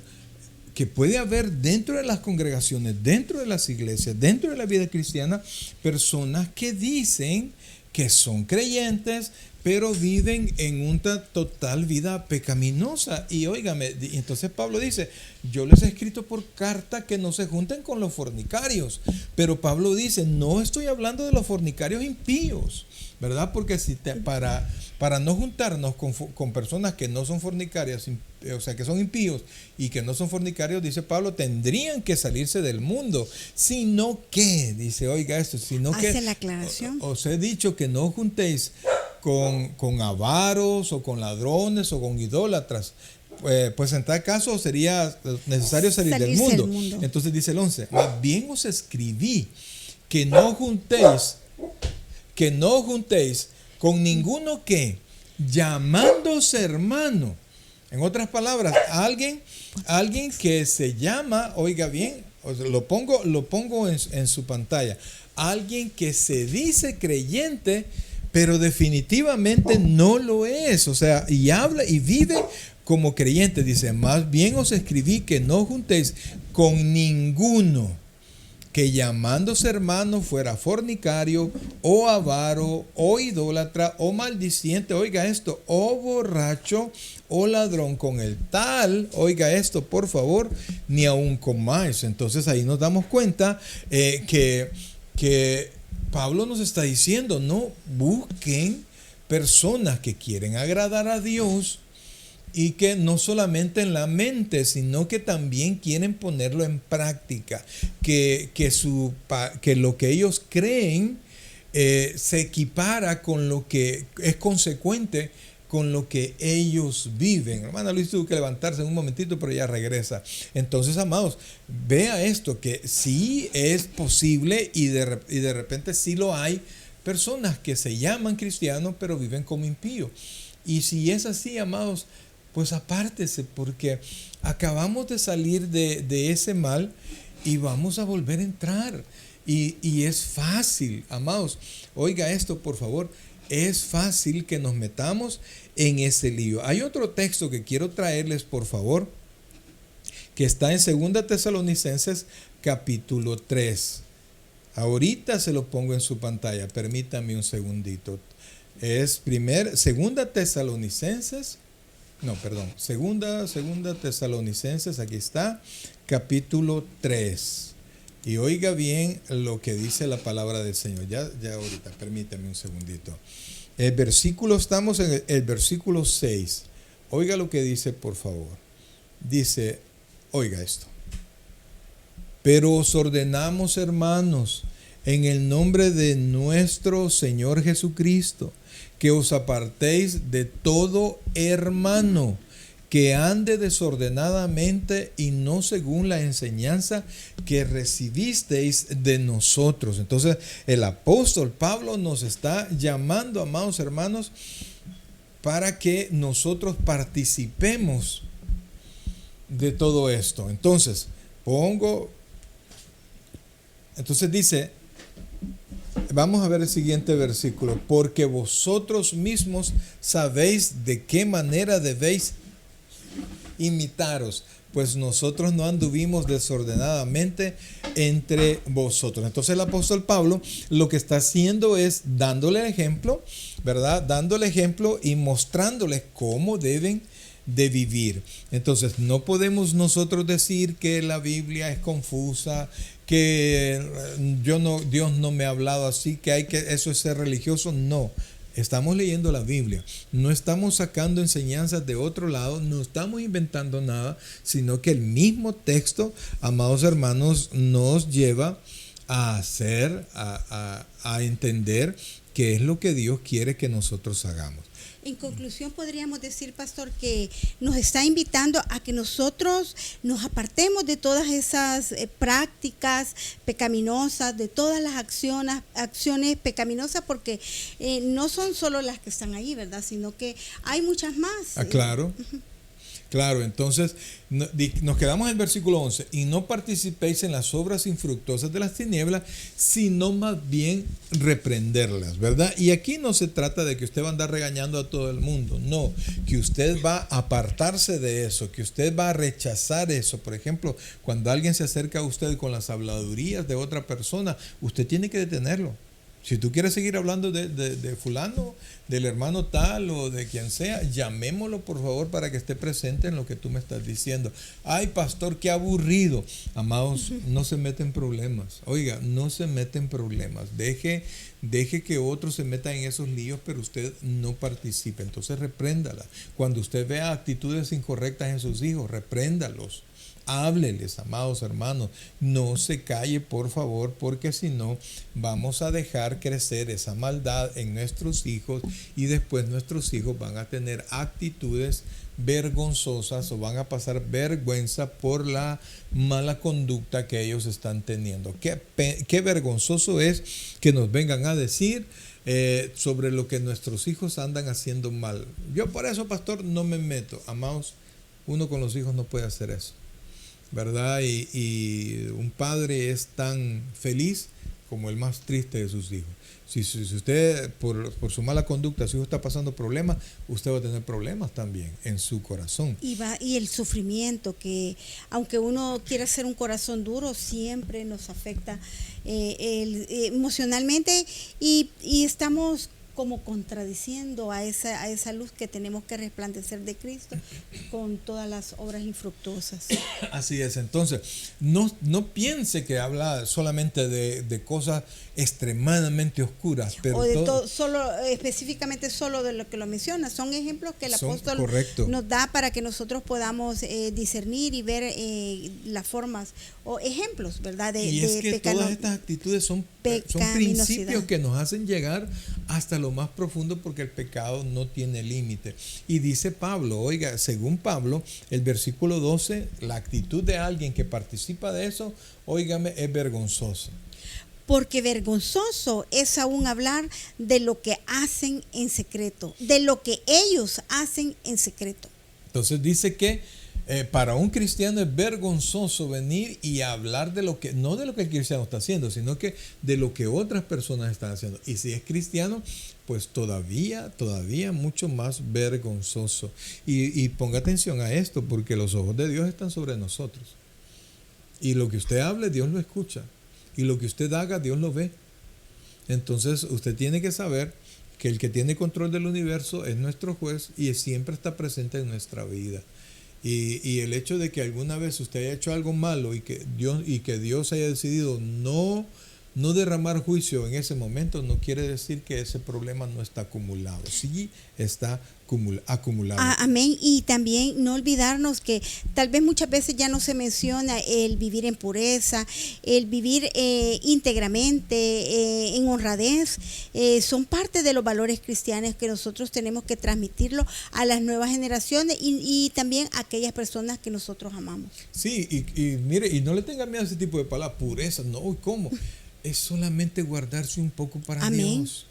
que puede haber dentro de las congregaciones, dentro de las iglesias, dentro de la vida cristiana, personas que dicen que son creyentes, pero viven en una total vida pecaminosa. Y óigame, entonces Pablo dice, yo les he escrito por carta que no se junten con los fornicarios. Pero Pablo dice, no estoy hablando de los fornicarios impíos, ¿verdad? Porque para no juntarnos con personas que no son fornicarias, o sea, que son impíos y que no son fornicarios, dice Pablo, tendrían que salirse del mundo. Sino que, dice, oiga esto, sino que... Hace la aclaración. Os he dicho que no juntéis con avaros o con ladrones o con idólatras. Pues en tal caso sería necesario salir del mundo. Entonces dice el 11, más bien os escribí que no juntéis con ninguno que, llamándose hermano. En otras palabras, alguien que se llama, oiga bien, lo pongo en su pantalla, alguien que se dice creyente, pero definitivamente no lo es, o sea, y habla y vive como creyente. Dice, más bien os escribí que no juntéis con ninguno que llamándose hermano fuera fornicario, o avaro, o idólatra, o maldiciente, oiga esto, o borracho, o ladrón. Con el tal, oiga esto, por favor, ni aun comáis. Entonces ahí nos damos cuenta que Pablo nos está diciendo, no busquen personas que quieren agradar a Dios, y que no solamente en la mente, sino que también quieren ponerlo en práctica, que lo que ellos creen se equipara con lo que es consecuente con lo que ellos viven. Hermana Luis tuvo que levantarse en un momentito, pero ya regresa. Entonces, amados, vea esto, que sí es posible y de repente sí lo hay, personas que se llaman cristianos, pero viven como impíos. Y si es así, amados, pues apártese, porque acabamos de salir de ese mal y vamos a volver a entrar. Y es fácil, amados, oiga esto por favor, es fácil que nos metamos en ese lío. Hay otro texto que quiero traerles, por favor, que está en 2 Tesalonicenses capítulo 3. Ahorita se lo pongo en su pantalla, permítame un segundito. Es 2 Tesalonicenses, segunda Tesalonicenses, aquí está, capítulo 3. Y oiga bien lo que dice la palabra del Señor. Ya ahorita, permítame un segundito. Estamos en el versículo 6. Oiga lo que dice, por favor. Dice, oiga esto. Pero os ordenamos, hermanos, en el nombre de nuestro Señor Jesucristo, que os apartéis de todo hermano que ande desordenadamente y no según la enseñanza que recibisteis de nosotros. Entonces, el apóstol Pablo nos está llamando, amados hermanos, para que nosotros participemos de todo esto. Entonces dice, vamos a ver el siguiente versículo, porque vosotros mismos sabéis de qué manera debéis imitaros, pues nosotros no anduvimos desordenadamente entre vosotros. Entonces el apóstol Pablo lo que está haciendo es dándole el ejemplo, ¿verdad? Dándole ejemplo y mostrándoles cómo deben de vivir. Entonces no podemos nosotros decir que la Biblia es confusa, que Dios no me ha hablado así, que eso es ser religioso. No, estamos leyendo la Biblia, no estamos sacando enseñanzas de otro lado, no estamos inventando nada, sino que el mismo texto, amados hermanos, nos lleva a hacer, a entender qué es lo que Dios quiere que nosotros hagamos. En conclusión, podríamos decir, pastor, que nos está invitando a que nosotros nos apartemos de todas esas prácticas pecaminosas, de todas las acciones pecaminosas, porque no son solo las que están ahí, ¿verdad? Sino que hay muchas más. Claro. Claro, entonces nos quedamos en el versículo 11. Y no participéis en las obras infructuosas de las tinieblas, sino más bien reprenderlas, ¿verdad? Y aquí no se trata de que usted va a andar regañando a todo el mundo. No, que usted va a apartarse de eso, que usted va a rechazar eso. Por ejemplo, cuando alguien se acerca a usted con las habladurías de otra persona, usted tiene que detenerlo. Si tú quieres seguir hablando de fulano, del hermano tal o de quien sea, llamémoslo por favor para que esté presente en lo que tú me estás diciendo. Ay, pastor, qué aburrido. Amados, no se meten problemas. Oiga, no se meten problemas. Deje que otros se metan en esos líos, pero usted no participe. Entonces repréndala. Cuando usted vea actitudes incorrectas en sus hijos, repréndalos. Hábleles, amados hermanos, no se calle por favor, porque si no vamos a dejar crecer esa maldad en nuestros hijos y después nuestros hijos van a tener actitudes vergonzosas o van a pasar vergüenza por la mala conducta que ellos están teniendo. Qué vergonzoso es que nos vengan a decir sobre lo que nuestros hijos andan haciendo mal. Yo por eso, pastor, no me meto. Amados, uno con los hijos no puede hacer eso, ¿verdad? Y un padre es tan feliz como el más triste de sus hijos. Si usted por su mala conducta, su hijo está pasando problemas, usted va a tener problemas también en su corazón. Y el sufrimiento, que aunque uno quiera ser un corazón duro, siempre nos afecta emocionalmente y estamos como contradiciendo a esa luz que tenemos que resplandecer de Cristo con todas las obras infructuosas. Así es, entonces no piense que habla solamente de cosas extremadamente oscuras, pero específicamente solo de lo que lo menciona. Son ejemplos que el apóstol correcto. nos da para que nosotros podamos discernir y ver las formas o ejemplos, ¿verdad? Y es que todas estas actitudes son principios que nos hacen llegar hasta lo más profundo, porque el pecado no tiene límite. Y dice Pablo, oiga, según Pablo, el versículo 12, la actitud de alguien que participa de eso, óigame, es vergonzosa. Porque vergonzoso es aún hablar de lo que hacen en secreto, de lo que ellos hacen en secreto. Entonces dice que para un cristiano es vergonzoso venir y hablar de lo que, no de lo que el cristiano está haciendo, sino que de lo que otras personas están haciendo. Y si es cristiano, pues todavía mucho más vergonzoso. Y ponga atención a esto, porque los ojos de Dios están sobre nosotros. Y lo que usted hable, Dios lo escucha. Y lo que usted haga, Dios lo ve. Entonces usted tiene que saber que el que tiene control del universo es nuestro juez y siempre está presente en nuestra vida. Y el hecho de que alguna vez usted haya hecho algo malo y que Dios haya decidido no derramar juicio en ese momento, no quiere decir que ese problema no está acumulado. Sí está acumulado. Amén. Y también no olvidarnos que tal vez muchas veces ya no se menciona el vivir en pureza, el vivir íntegramente, en honradez. Son parte de los valores cristianos que nosotros tenemos que transmitirlo a las nuevas generaciones y también a aquellas personas que nosotros amamos. Sí, y mire, y no le tenga miedo a ese tipo de palabras, pureza, no, ¿cómo? Es solamente guardarse un poco para Amén. Dios.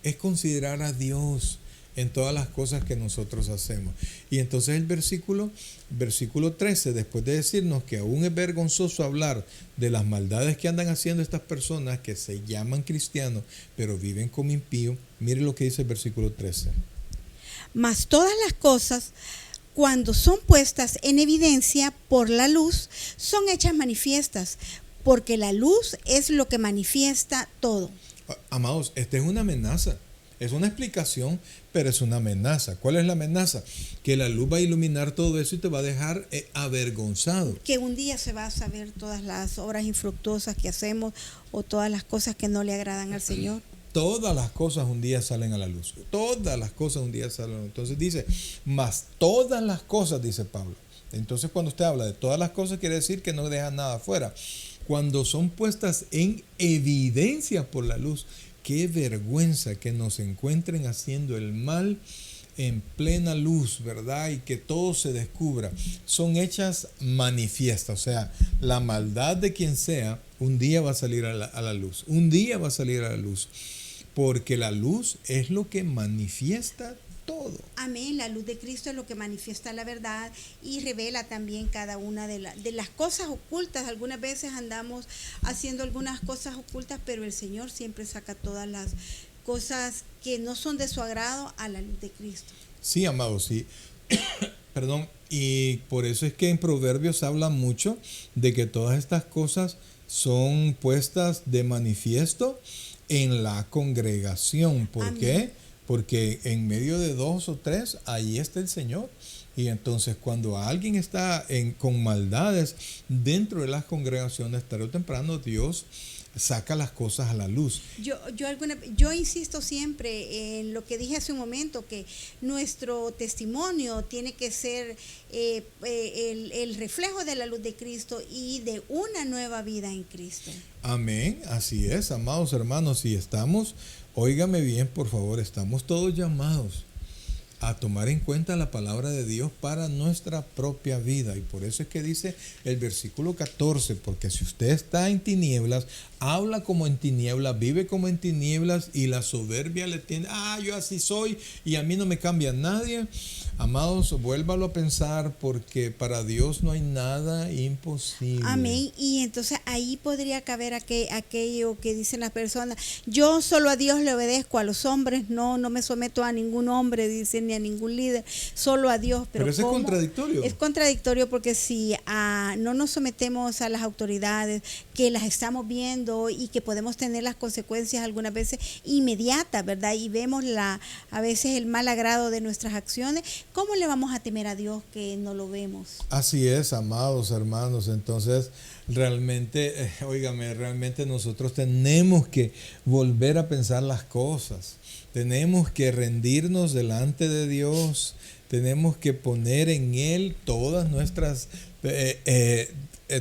Es considerar a Dios en todas las cosas que nosotros hacemos. Y entonces el versículo 13, después de decirnos que aún es vergonzoso hablar de las maldades que andan haciendo estas personas que se llaman cristianos, pero viven como impíos, mire lo que dice el versículo 13. Mas todas las cosas, cuando son puestas en evidencia por la luz, son hechas manifiestas, porque la luz es lo que manifiesta todo. Amados, esta es una amenaza. Es una explicación, pero es una amenaza. ¿Cuál es la amenaza? Que la luz va a iluminar todo eso y te va a dejar avergonzado. Que un día se va a saber todas las obras infructuosas que hacemos o todas las cosas que no le agradan al Señor. Todas las cosas un día salen a la luz. Todas las cosas un día salen a la luz. Entonces dice, más todas las cosas, dice Pablo. Entonces cuando usted habla de todas las cosas, quiere decir que no deja nada afuera. Cuando son puestas en evidencia por la luz, qué vergüenza que nos encuentren haciendo el mal en plena luz, ¿verdad? Y que todo se descubra. Son hechas manifiestas, o sea, la maldad de quien sea, un día va a salir a la luz. Un día va a salir a la luz. Porque la luz es lo que manifiesta todo. Amén. La luz de Cristo es lo que manifiesta la verdad y revela también cada una de las cosas ocultas. Algunas veces andamos haciendo algunas cosas ocultas, pero el Señor siempre saca todas las cosas que no son de su agrado a la luz de Cristo. Sí, amados, sí. Perdón. Y por eso es que en Proverbios habla mucho de que todas estas cosas son puestas de manifiesto en la congregación. ¿Por Amén. qué? Porque en medio de dos o tres, ahí está el Señor. Y entonces cuando alguien está con maldades dentro de las congregaciones, tarde o temprano Dios saca las cosas a la luz. Yo insisto siempre en lo que dije hace un momento, que nuestro testimonio tiene que ser el reflejo de la luz de Cristo y de una nueva vida en Cristo. Amén, así es, amados hermanos, y estamos, óigame bien, por favor, estamos todos llamados a tomar en cuenta la palabra de Dios para nuestra propia vida. Y por eso es que dice el versículo 14, porque si usted está en tinieblas, habla como en tinieblas, vive como en tinieblas, y la soberbia le tiene, yo así soy y a mí no me cambia nadie. Amados, vuélvalo a pensar, porque para Dios no hay nada imposible. Amén. Y entonces ahí podría caber aquello que dicen las personas: yo solo a Dios le obedezco, a los hombres no me someto a ningún hombre, dicen, ni a ningún líder, solo a Dios. Pero eso es contradictorio. Es contradictorio, porque si no nos sometemos a las autoridades, que las estamos viendo y que podemos tener las consecuencias algunas veces inmediatas, ¿verdad? Y vemos a veces el mal agrado de nuestras acciones, ¿cómo le vamos a temer a Dios que no lo vemos? Así es, amados hermanos. Entonces, realmente, realmente nosotros tenemos que volver a pensar las cosas. Tenemos que rendirnos delante de Dios. Tenemos que poner en Él todas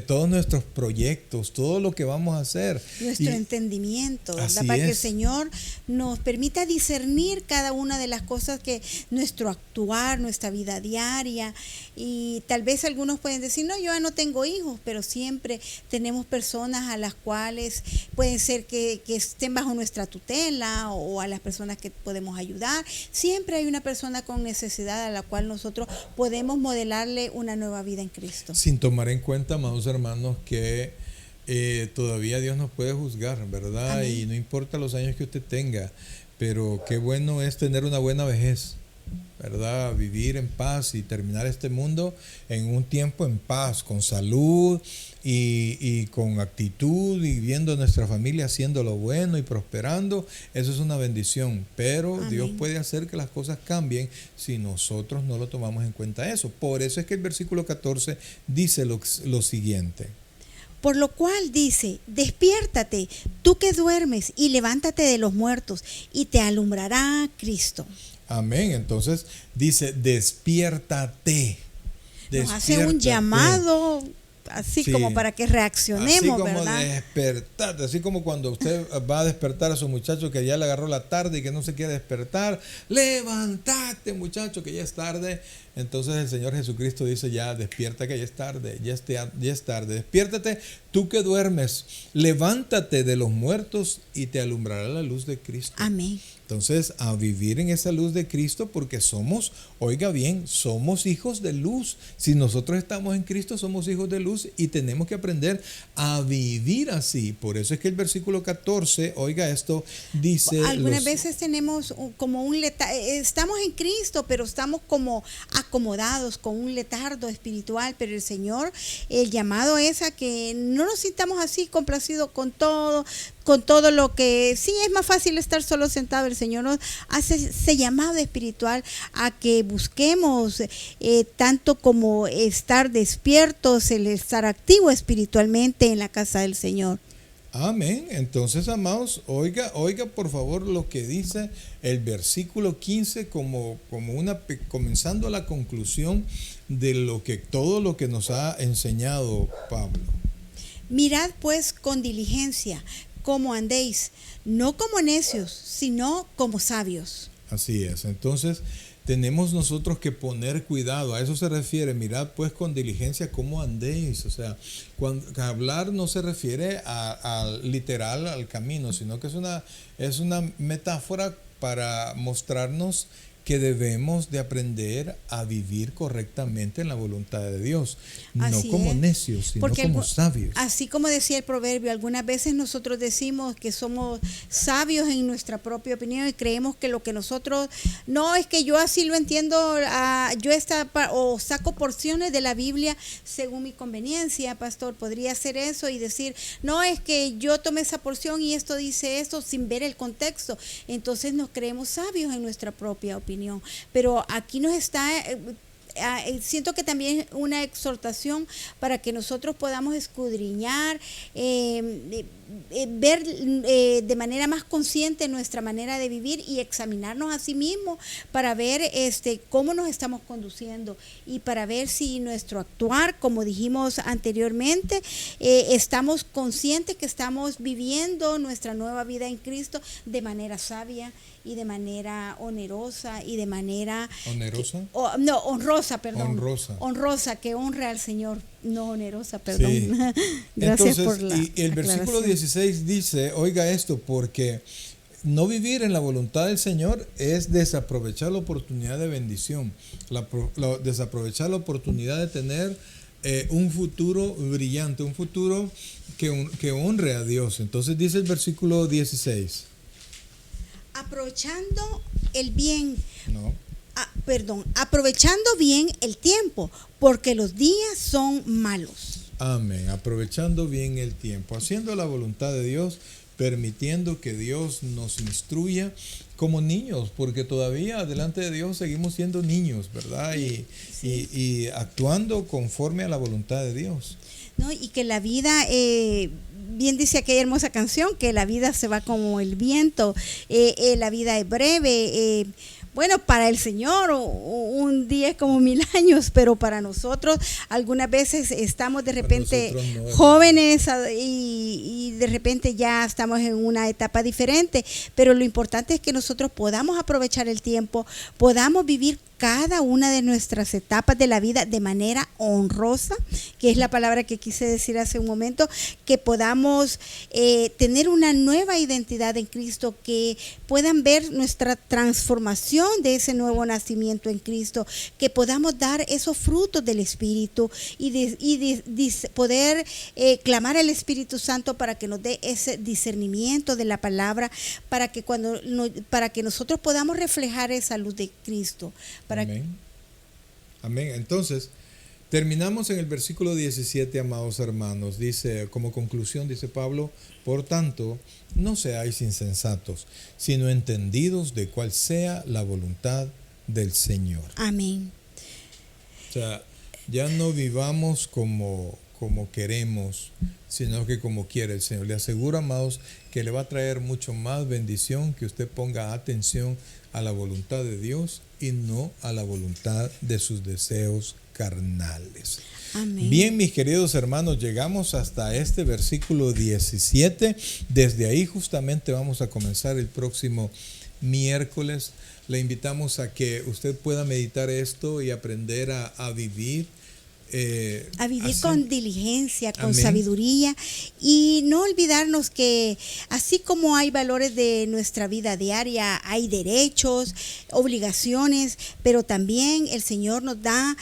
todos nuestros proyectos, todo lo que vamos a hacer. Nuestro entendimiento, ¿verdad? Para que el Señor nos permita discernir cada una de las cosas, que nuestro actuar, nuestra vida diaria. Y tal vez algunos pueden decir: no, yo ya no tengo hijos, pero siempre tenemos personas a las cuales pueden ser que estén bajo nuestra tutela, o a las personas que podemos ayudar. Siempre hay una persona con necesidad a la cual nosotros podemos modelarle una nueva vida en Cristo. Sin tomar en cuenta, amados hermanos, que todavía Dios nos puede juzgar, ¿verdad? Amén. Y no importa los años que usted tenga, pero qué bueno es tener una buena vejez, ¿verdad? Vivir en paz y terminar este mundo en un tiempo en paz, con salud y con actitud, y viendo a nuestra familia haciendo lo bueno y prosperando. Eso es una bendición, pero Amén. Dios puede hacer que las cosas cambien si nosotros no lo tomamos en cuenta eso. Por eso es que el versículo 14 dice lo siguiente. Por lo cual dice: despiértate, tú que duermes, y levántate de los muertos, y te alumbrará Cristo. Amén. Entonces dice: despiértate. Nos hace un llamado, así sí, como para que reaccionemos, así como, ¿verdad? Despertate, así como cuando usted va a despertar a su muchacho que ya le agarró la tarde y que no se quiere despertar. Levántate, muchacho, que ya es tarde. Entonces el Señor Jesucristo dice: ya despierta, que ya es tarde, ya es tarde. Despiértate, tú que duermes, levántate de los muertos y te alumbrará la luz de Cristo. Amén. Entonces, a vivir en esa luz de Cristo, porque somos, oiga bien, somos hijos de luz. Si nosotros estamos en Cristo, somos hijos de luz, y tenemos que aprender a vivir así. Por eso es que el versículo 14, oiga esto, dice... Algunas veces tenemos como estamos en Cristo, pero estamos como acomodados con un letardo espiritual. Pero el Señor, el llamado es a que no nos sintamos así complacidos con todo lo que... Sí, es más fácil estar solo sentado. El Señor nos hace ese llamado espiritual a que busquemos tanto como estar despiertos, el estar activo espiritualmente en la casa del Señor. Amén. Entonces, amados, oiga por favor lo que dice el versículo 15 comenzando la conclusión de todo lo que nos ha enseñado Pablo. Mirad pues con diligencia cómo andéis, no como necios, sino como sabios. Así es. Entonces, tenemos nosotros que poner cuidado. A eso se refiere: mirad pues con diligencia cómo andéis. O sea, hablar no se refiere literal al camino, sino que es una metáfora para mostrarnos que debemos de aprender a vivir correctamente en la voluntad de Dios, no Así como es. necios, sino Porque como sabios. así como decía el proverbio, algunas veces nosotros decimos que somos sabios en nuestra propia opinión y creemos que lo que nosotros, no es que yo así lo entiendo, o saco porciones de la Biblia según mi conveniencia, pastor, podría hacer eso y decir, no, es que yo tomé esa porción y esto dice esto sin ver el contexto. Entonces nos creemos sabios en nuestra propia opinión. Pero aquí nos está, siento que también es una exhortación para que nosotros podamos escudriñar, ver de manera más consciente nuestra manera de vivir y examinarnos a sí mismos para ver cómo nos estamos conduciendo y para ver si nuestro actuar, como dijimos anteriormente, estamos conscientes que estamos viviendo nuestra nueva vida en Cristo de manera sabia y de manera onerosa y de manera honrosa, perdón. Honrosa, que honre al Señor, no onerosa, perdón. Sí. Gracias. Entonces, por la y el versículo aclaración. 16 dice, oiga esto, porque no vivir en la voluntad del Señor es desaprovechar la oportunidad de bendición, desaprovechar la oportunidad de tener un futuro brillante, un futuro que honre a Dios. Entonces dice el versículo 16. Aprovechando bien el tiempo, porque los días son malos. Amén. Aprovechando bien el tiempo, haciendo la voluntad de Dios, permitiendo que Dios nos instruya como niños, porque todavía delante de Dios seguimos siendo niños, ¿verdad? Y actuando conforme a la voluntad de Dios. ¿No? Y que la vida, bien dice aquella hermosa canción, que la vida se va como el viento, la vida es breve. Bueno, para el Señor un día es como 1000 años, pero para nosotros algunas veces estamos de repente jóvenes y de repente ya estamos en una etapa diferente, pero lo importante es que nosotros podamos aprovechar el tiempo, podamos vivir cada una de nuestras etapas de la vida de manera honrosa, que es la palabra que quise decir hace un momento, que podamos tener una nueva identidad en Cristo, que puedan ver nuestra transformación de ese nuevo nacimiento en Cristo, que podamos dar esos frutos del Espíritu y poder clamar al Espíritu Santo para que nos dé ese discernimiento de la palabra, para que nosotros podamos reflejar esa luz de Cristo. Amén. Amén. Entonces, terminamos en el versículo 17, amados hermanos. Dice, como conclusión, dice Pablo, por tanto, no seáis insensatos, sino entendidos de cuál sea la voluntad del Señor. Amén. O sea, ya no vivamos como queremos, sino que como quiere el Señor. Le aseguro, amados, que le va a traer mucho más bendición que usted ponga atención a la voluntad de Dios y no a la voluntad de sus deseos carnales. Amén. Bien, mis queridos hermanos, llegamos hasta este versículo 17. Desde ahí justamente vamos a comenzar el próximo miércoles. Le invitamos a que usted pueda meditar esto y aprender a vivir. A vivir así, con diligencia, con amén, sabiduría, y no olvidarnos que así como hay valores de nuestra vida diaria, hay derechos, obligaciones, pero también el Señor nos da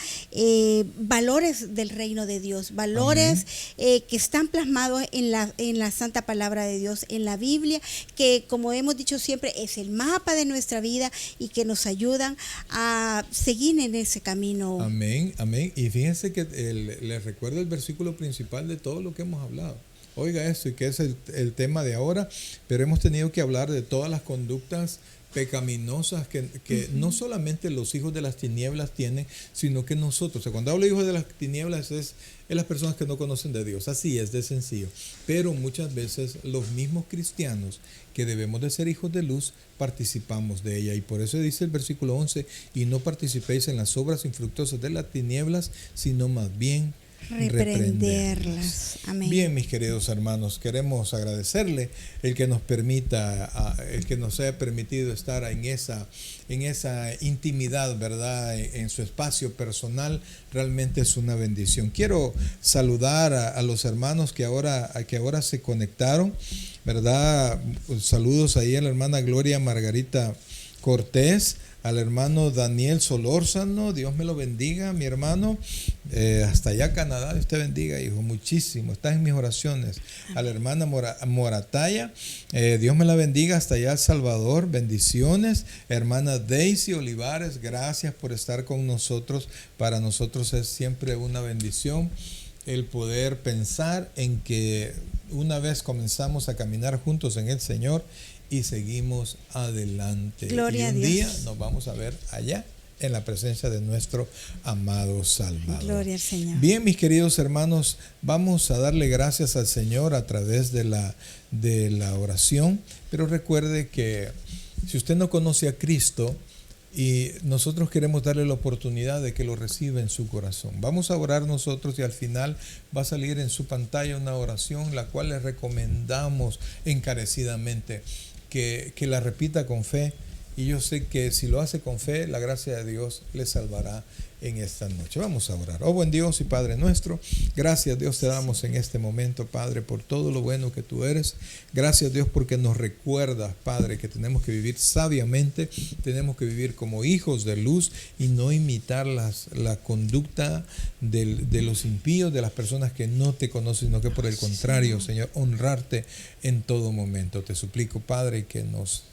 valores del reino de Dios, valores que están plasmados en la santa palabra de Dios, en la Biblia, que como hemos dicho siempre es el mapa de nuestra vida y que nos ayudan a seguir en ese camino. Amén, amén. Y fíjense que les recuerdo el versículo principal de todo lo que hemos hablado. Oiga esto, y que es el tema de ahora, pero hemos tenido que hablar de todas las conductas pecaminosas que no solamente los hijos de las tinieblas tienen, sino que nosotros. O sea, cuando hablo de hijos de las tinieblas es las personas que no conocen de Dios. Así es de sencillo. Pero muchas veces los mismos cristianos que debemos de ser hijos de luz participamos de ella. Y por eso dice el versículo 11, y no participéis en las obras infructuosas de las tinieblas, sino más bien reprenderlas. Amén. Bien, mis queridos hermanos, queremos agradecerle el que nos permita, el que nos haya permitido estar en esa intimidad, ¿verdad? En su espacio personal. Realmente es una bendición. Quiero saludar a los hermanos que ahora se conectaron, ¿verdad? Saludos ahí a la hermana Gloria Margarita Cortés, al hermano Daniel Solórzano, Dios me lo bendiga, mi hermano, hasta allá Canadá, Dios te bendiga, hijo, muchísimo, estás en mis oraciones. A la hermana Morataya, Dios me la bendiga, hasta allá El Salvador, bendiciones. Hermana Daisy Olivares, gracias por estar con nosotros, para nosotros es siempre una bendición el poder pensar en que una vez comenzamos a caminar juntos en el Señor y seguimos adelante. Gloria y un a Dios. día nos vamos a ver allá en la presencia de nuestro amado Salvador. Gloria al Señor. Bien, mis queridos hermanos, vamos a darle gracias al Señor a través de la oración, pero recuerde que si usted no conoce a Cristo, y nosotros queremos darle la oportunidad de que lo reciba en su corazón. Vamos a orar nosotros y al final va a salir en su pantalla una oración la cual le recomendamos encarecidamente que la repita con fe. Y yo sé que si lo hace con fe, la gracia de Dios le salvará en esta noche. Vamos a orar. Oh buen Dios y Padre nuestro, gracias Dios te damos en este momento, Padre, por todo lo bueno que tú eres. Gracias Dios porque nos recuerdas, Padre, que tenemos que vivir sabiamente, tenemos que vivir como hijos de luz y no imitar la conducta de los impíos, de las personas que no te conocen, sino que por el contrario, Señor, honrarte en todo momento. Te suplico, Padre, que nos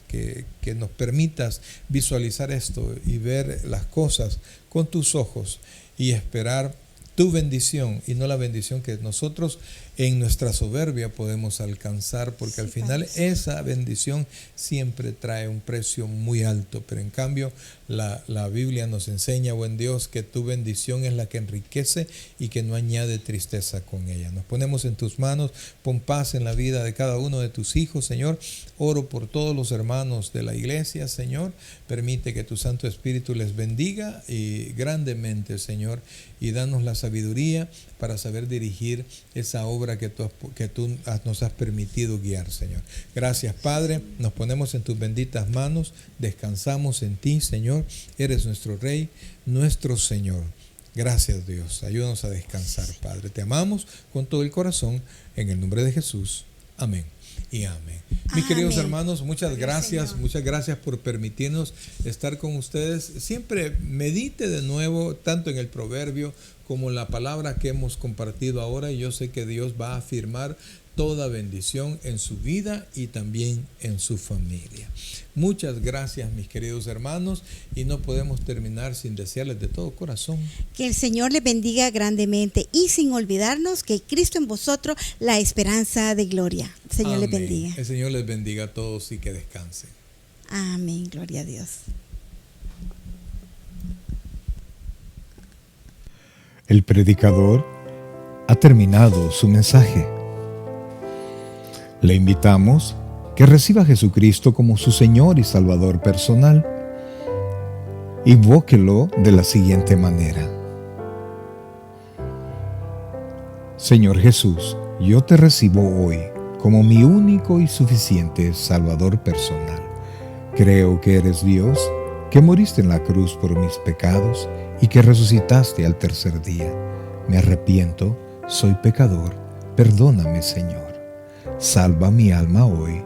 permitas visualizar esto y ver las cosas con tus ojos y esperar tu bendición y no la bendición que nosotros en nuestra soberbia podemos alcanzar, porque sí, al final esa bendición siempre trae un precio muy alto, pero en cambio la Biblia nos enseña, buen Dios, que tu bendición es la que enriquece y que no añade tristeza con ella. Nos ponemos en tus manos, pon paz en la vida de cada uno de tus hijos, Señor. Oro por todos los hermanos de la iglesia, Señor. Permite que tu Santo Espíritu les bendiga y grandemente, Señor, y danos la sabiduría para saber dirigir esa obra que tú nos has permitido guiar, Señor. Gracias, Padre. Nos ponemos en tus benditas manos. Descansamos en ti, Señor. Eres nuestro Rey, nuestro Señor. Gracias, Dios. Ayúdanos a descansar, Padre. Te amamos con todo el corazón. En el nombre de Jesús. Amén y amén. Mis queridos hermanos, muchas gracias por permitirnos estar con ustedes. Siempre medite de nuevo, tanto en el proverbio como la palabra que hemos compartido ahora, y yo sé que Dios va a afirmar toda bendición en su vida y también en su familia. Muchas gracias, mis queridos hermanos, y no podemos terminar sin desearles de todo corazón que el Señor les bendiga grandemente, y sin olvidarnos que Cristo en vosotros, la esperanza de gloria. El Señor les bendiga. El Señor les bendiga a todos y que descansen. Amén, gloria a Dios. El predicador ha terminado su mensaje. Le invitamos que reciba a Jesucristo como su Señor y Salvador personal. Invóquelo de la siguiente manera: Señor Jesús, yo te recibo hoy como mi único y suficiente Salvador personal. Creo que eres Dios, que moriste en la cruz por mis pecados y que resucitaste al tercer día. Me arrepiento, soy pecador, perdóname, Señor. Salva mi alma hoy,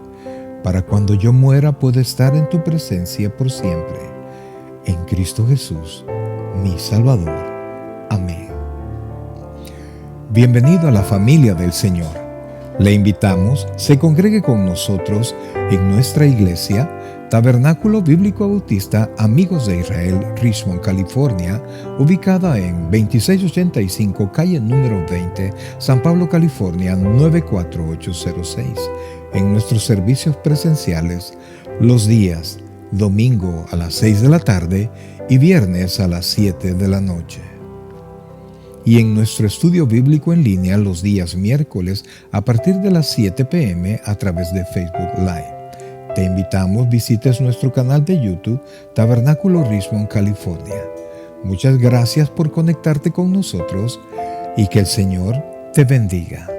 para cuando yo muera pueda estar en tu presencia por siempre. En Cristo Jesús, mi Salvador. Amén. Bienvenido a la familia del Señor. Le invitamos, se congregue con nosotros en nuestra iglesia, Tabernáculo Bíblico Bautista Amigos de Israel, Richmond, California, ubicada en 2685 calle número 20, San Pablo, California 94806. En nuestros servicios presenciales, los días domingo a las 6 de la tarde y viernes a las 7 de la noche. Y en nuestro estudio bíblico en línea los días miércoles a partir de las 7 p.m. a través de Facebook Live. Te invitamos, visites nuestro canal de YouTube, Tabernáculo Richmond, California. Muchas gracias por conectarte con nosotros y que el Señor te bendiga.